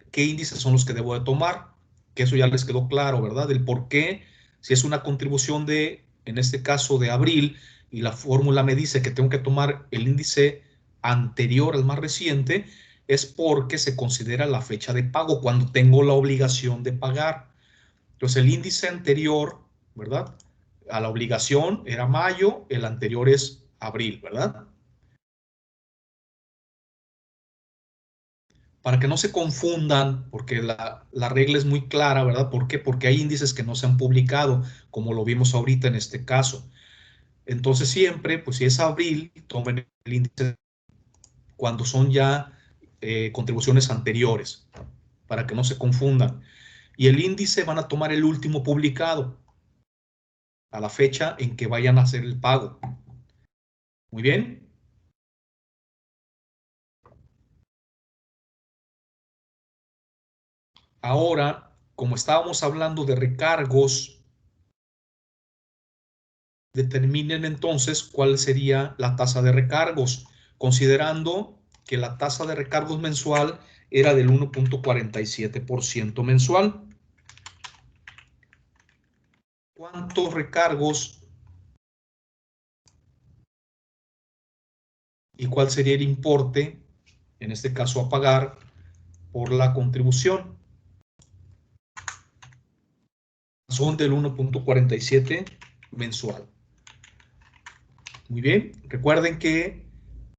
qué índices son los que debo de tomar, que eso ya les quedó claro, ¿verdad? El por qué, si es una contribución de, en este caso, de abril, y la fórmula me dice que tengo que tomar el índice anterior al más reciente, es porque se considera la fecha de pago, cuando tengo la obligación de pagar. Entonces, el índice anterior, ¿verdad? A la obligación era mayo, el anterior es abril, ¿verdad? Para que no se confundan, porque la regla es muy clara, ¿verdad? ¿Por qué? Porque hay índices que no se han publicado, como lo vimos ahorita en este caso. Entonces siempre, pues si es abril, tomen el índice cuando son ya contribuciones anteriores, para que no se confundan. Y el índice van a tomar el último publicado, a la fecha en que vayan a hacer el pago. Muy bien. Ahora, como estábamos hablando de recargos, determinen entonces cuál sería la tasa de recargos, considerando que la tasa de recargos mensual era del 1.47% mensual. ¿Cuántos recargos y cuál sería el importe, en este caso a pagar, por la contribución? Son del 1.47 mensual. Muy bien, recuerden que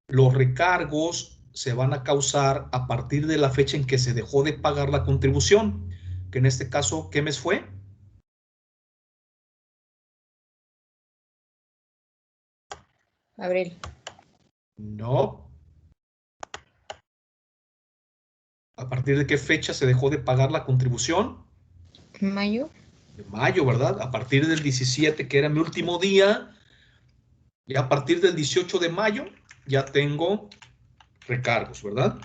los recargos se van a causar a partir de la fecha en que se dejó de pagar la contribución, que en este caso, ¿qué mes fue? Abril. No. ¿A partir de qué fecha se dejó de pagar la contribución? Mayo. De mayo, ¿verdad? A partir del 17, que era mi último día, y a partir del 18 de mayo ya tengo recargos, ¿verdad?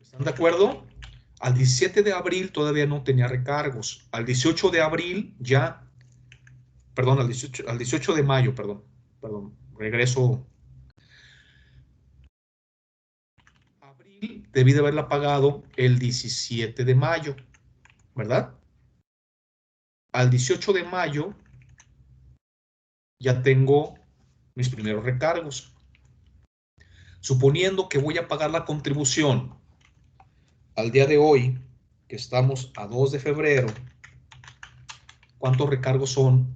¿Están de acuerdo? Al 17 de abril todavía no tenía recargos. Al 18 de abril ya, perdón, al 18 de mayo, perdón, regreso. Abril debí de haberla pagado el 17 de mayo, ¿verdad? Al 18 de mayo ya tengo mis primeros recargos. Suponiendo que voy a pagar la contribución al día de hoy, que estamos a 2 de febrero, ¿cuántos recargos son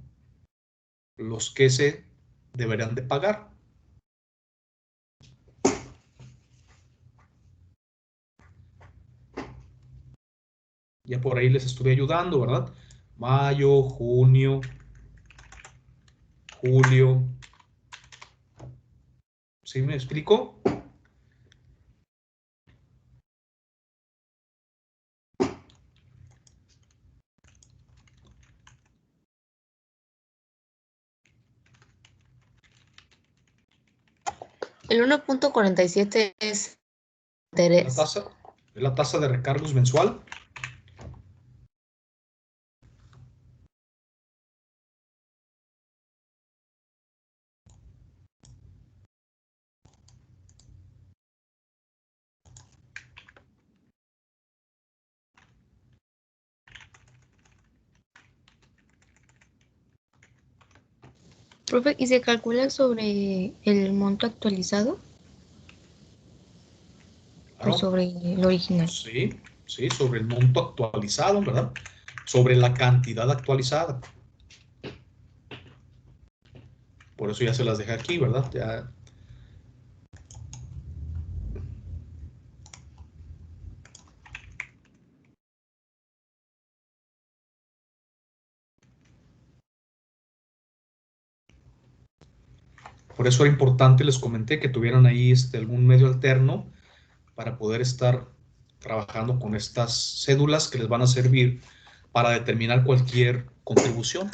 los que se deberán de pagar? Ya por ahí les estuve ayudando, ¿verdad? Mayo, junio, julio. ¿Sí me explico? El 1.47 es La interés. tasa, es la tasa de recargos mensual. Profe, ¿y se calcula sobre el monto actualizado o Claro. sobre el original? Sí, sí, sobre el monto actualizado, ¿verdad? Sobre la cantidad actualizada. Por eso ya se las dejé aquí, ¿verdad? Ya. Por eso era importante, les comenté, que tuvieran ahí algún medio alterno para poder estar trabajando con estas cédulas que les van a servir para determinar cualquier contribución.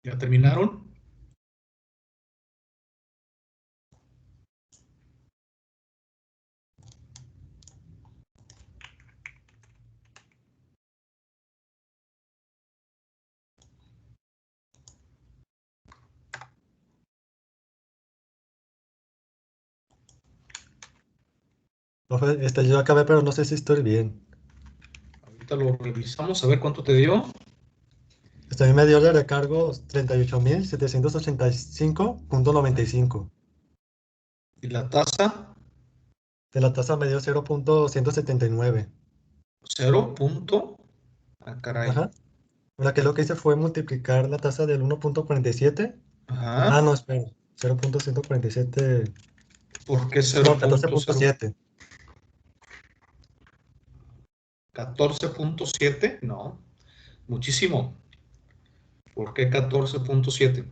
¿Ya terminaron? Profe, yo acabé, pero no sé si estoy bien. Ahorita lo revisamos, a ver cuánto te dio. A mí me dio de recargos 38.785.95. Y la tasa, De la tasa me dio 0.179. 0. Ah, caray. Ajá. Ahora que lo que hice fue multiplicar la tasa del 1.47. Ajá. No, espera. 0.147. ¿Por qué No, 0.0? 14.7. 14.7, no, muchísimo. ¿Por qué 14.7?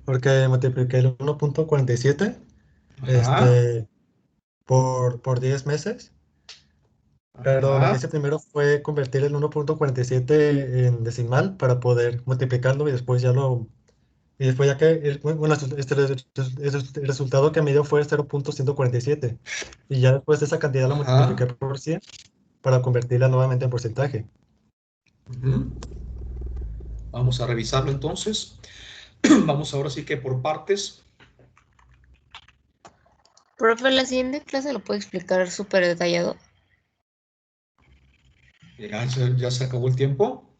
Porque multipliqué el 1.47 Ajá. por 10 meses. Pero lo que Ajá. hice primero fue convertir el 1.47 en decimal para poder multiplicarlo y después ya que el resultado que me dio fue 0.147 y ya después de esa cantidad la multipliqué Ajá. por 100 para convertirla nuevamente en porcentaje. Ujú. Vamos a revisarlo entonces. Vamos ahora sí que por partes. Profe, la siguiente clase lo puede explicar súper detallado. Ya se acabó el tiempo.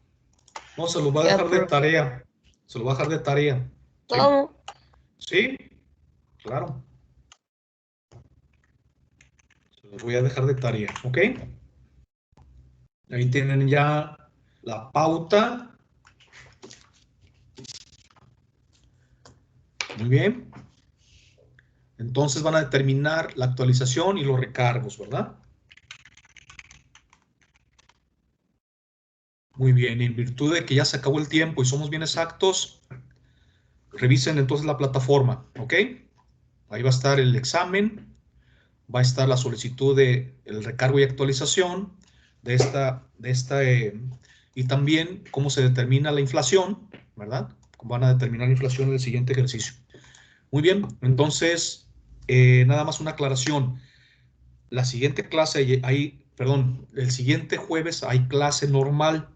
No, se lo va a Ya, dejar de profe. tarea. Se lo va a dejar de tarea. ¿Sí? ¿Cómo? Sí, claro. Se los voy a dejar de tarea, ¿ok? Ahí tienen ya la pauta. Muy bien. Entonces van a determinar la actualización y los recargos, ¿verdad? Muy bien. En virtud de que ya se acabó el tiempo y somos bien exactos, revisen entonces la plataforma, ¿ok? Ahí va a estar el examen, va a estar la solicitud de el recargo y actualización de esta y también cómo se determina la inflación, ¿verdad? Van a determinar la inflación en el siguiente ejercicio. Muy bien, entonces, nada más una aclaración. La siguiente clase, el siguiente jueves hay clase normal.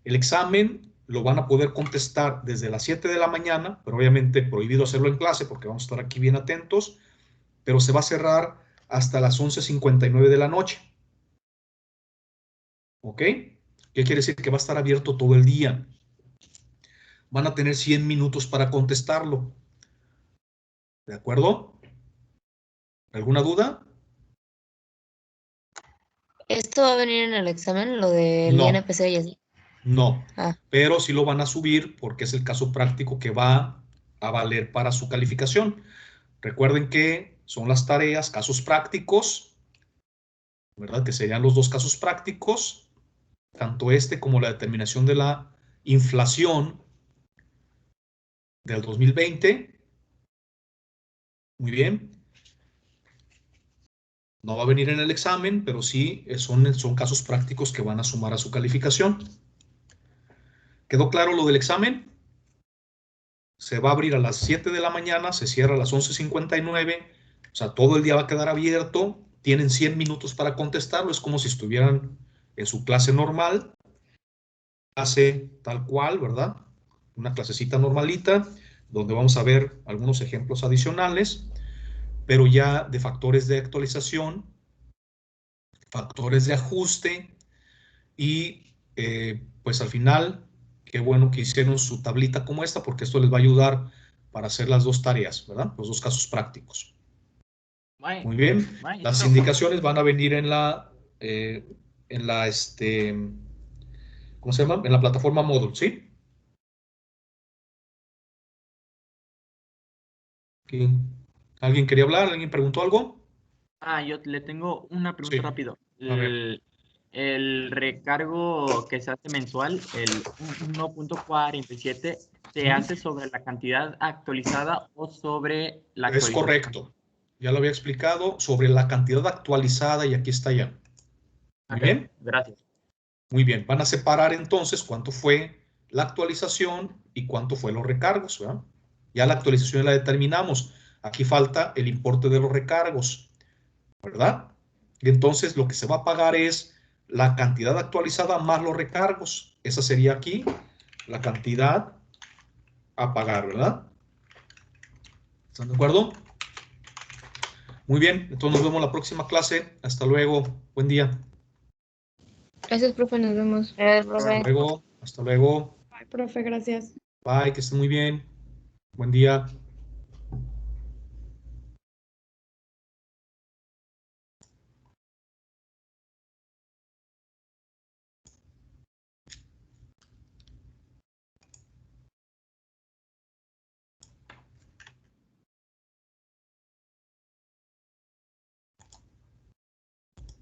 El examen lo van a poder contestar desde las 7 de la mañana, pero obviamente prohibido hacerlo en clase porque vamos a estar aquí bien atentos, pero se va a cerrar hasta las 11:59 de la noche. ¿Ok? ¿Qué quiere decir? Que va a estar abierto todo el día. Van a tener 100 minutos para contestarlo. ¿De acuerdo? ¿Alguna duda? ¿Esto va a venir en el examen, lo del No, INPC y así? no. Ah, Pero sí lo van a subir porque es el caso práctico que va a valer para su calificación. Recuerden que son las tareas, casos prácticos, ¿verdad? Que serían los dos casos prácticos, tanto este como la determinación de la inflación del 2020. Muy bien. No va a venir en el examen, pero sí son casos prácticos que van a sumar a su calificación. ¿Quedó claro lo del examen? Se va a abrir a las 7 de la mañana, se cierra a las 11:59, o sea, todo el día va a quedar abierto, tienen 100 minutos para contestarlo, es como si estuvieran en su clase normal, clase tal cual, ¿verdad? Una clasecita normalita, donde vamos a ver algunos ejemplos adicionales, pero ya de factores de actualización, factores de ajuste y pues al final, qué bueno que hicieron su tablita como esta, porque esto les va a ayudar para hacer las dos tareas, ¿verdad? Los dos casos prácticos. Muy bien. Las indicaciones van a venir en la, ¿cómo se llama? En la plataforma Moodle, ¿sí? ¿Alguien quería hablar? ¿Alguien preguntó algo? Yo le tengo una pregunta Sí. rápido. A ver. El recargo que se hace mensual, el 1.47, ¿se hace sobre la cantidad actualizada o sobre la Es actualización? correcto. Ya lo había explicado sobre la cantidad actualizada y aquí está ya. Muy Ok, bien. gracias. Muy bien. Van a separar entonces cuánto fue la actualización y cuánto fue los recargos, ¿verdad? Ya la actualización la determinamos. Aquí falta el importe de los recargos, ¿verdad? Y entonces lo que se va a pagar es la cantidad actualizada más los recargos. Esa sería aquí la cantidad a pagar, ¿verdad? ¿Están de acuerdo? Muy bien, entonces nos vemos en la próxima clase. Hasta luego. Buen día. gracias, profe, nos vemos. Hasta luego. Hasta luego. Ay, profe, gracias. Bye, que estén muy bien. Buen día.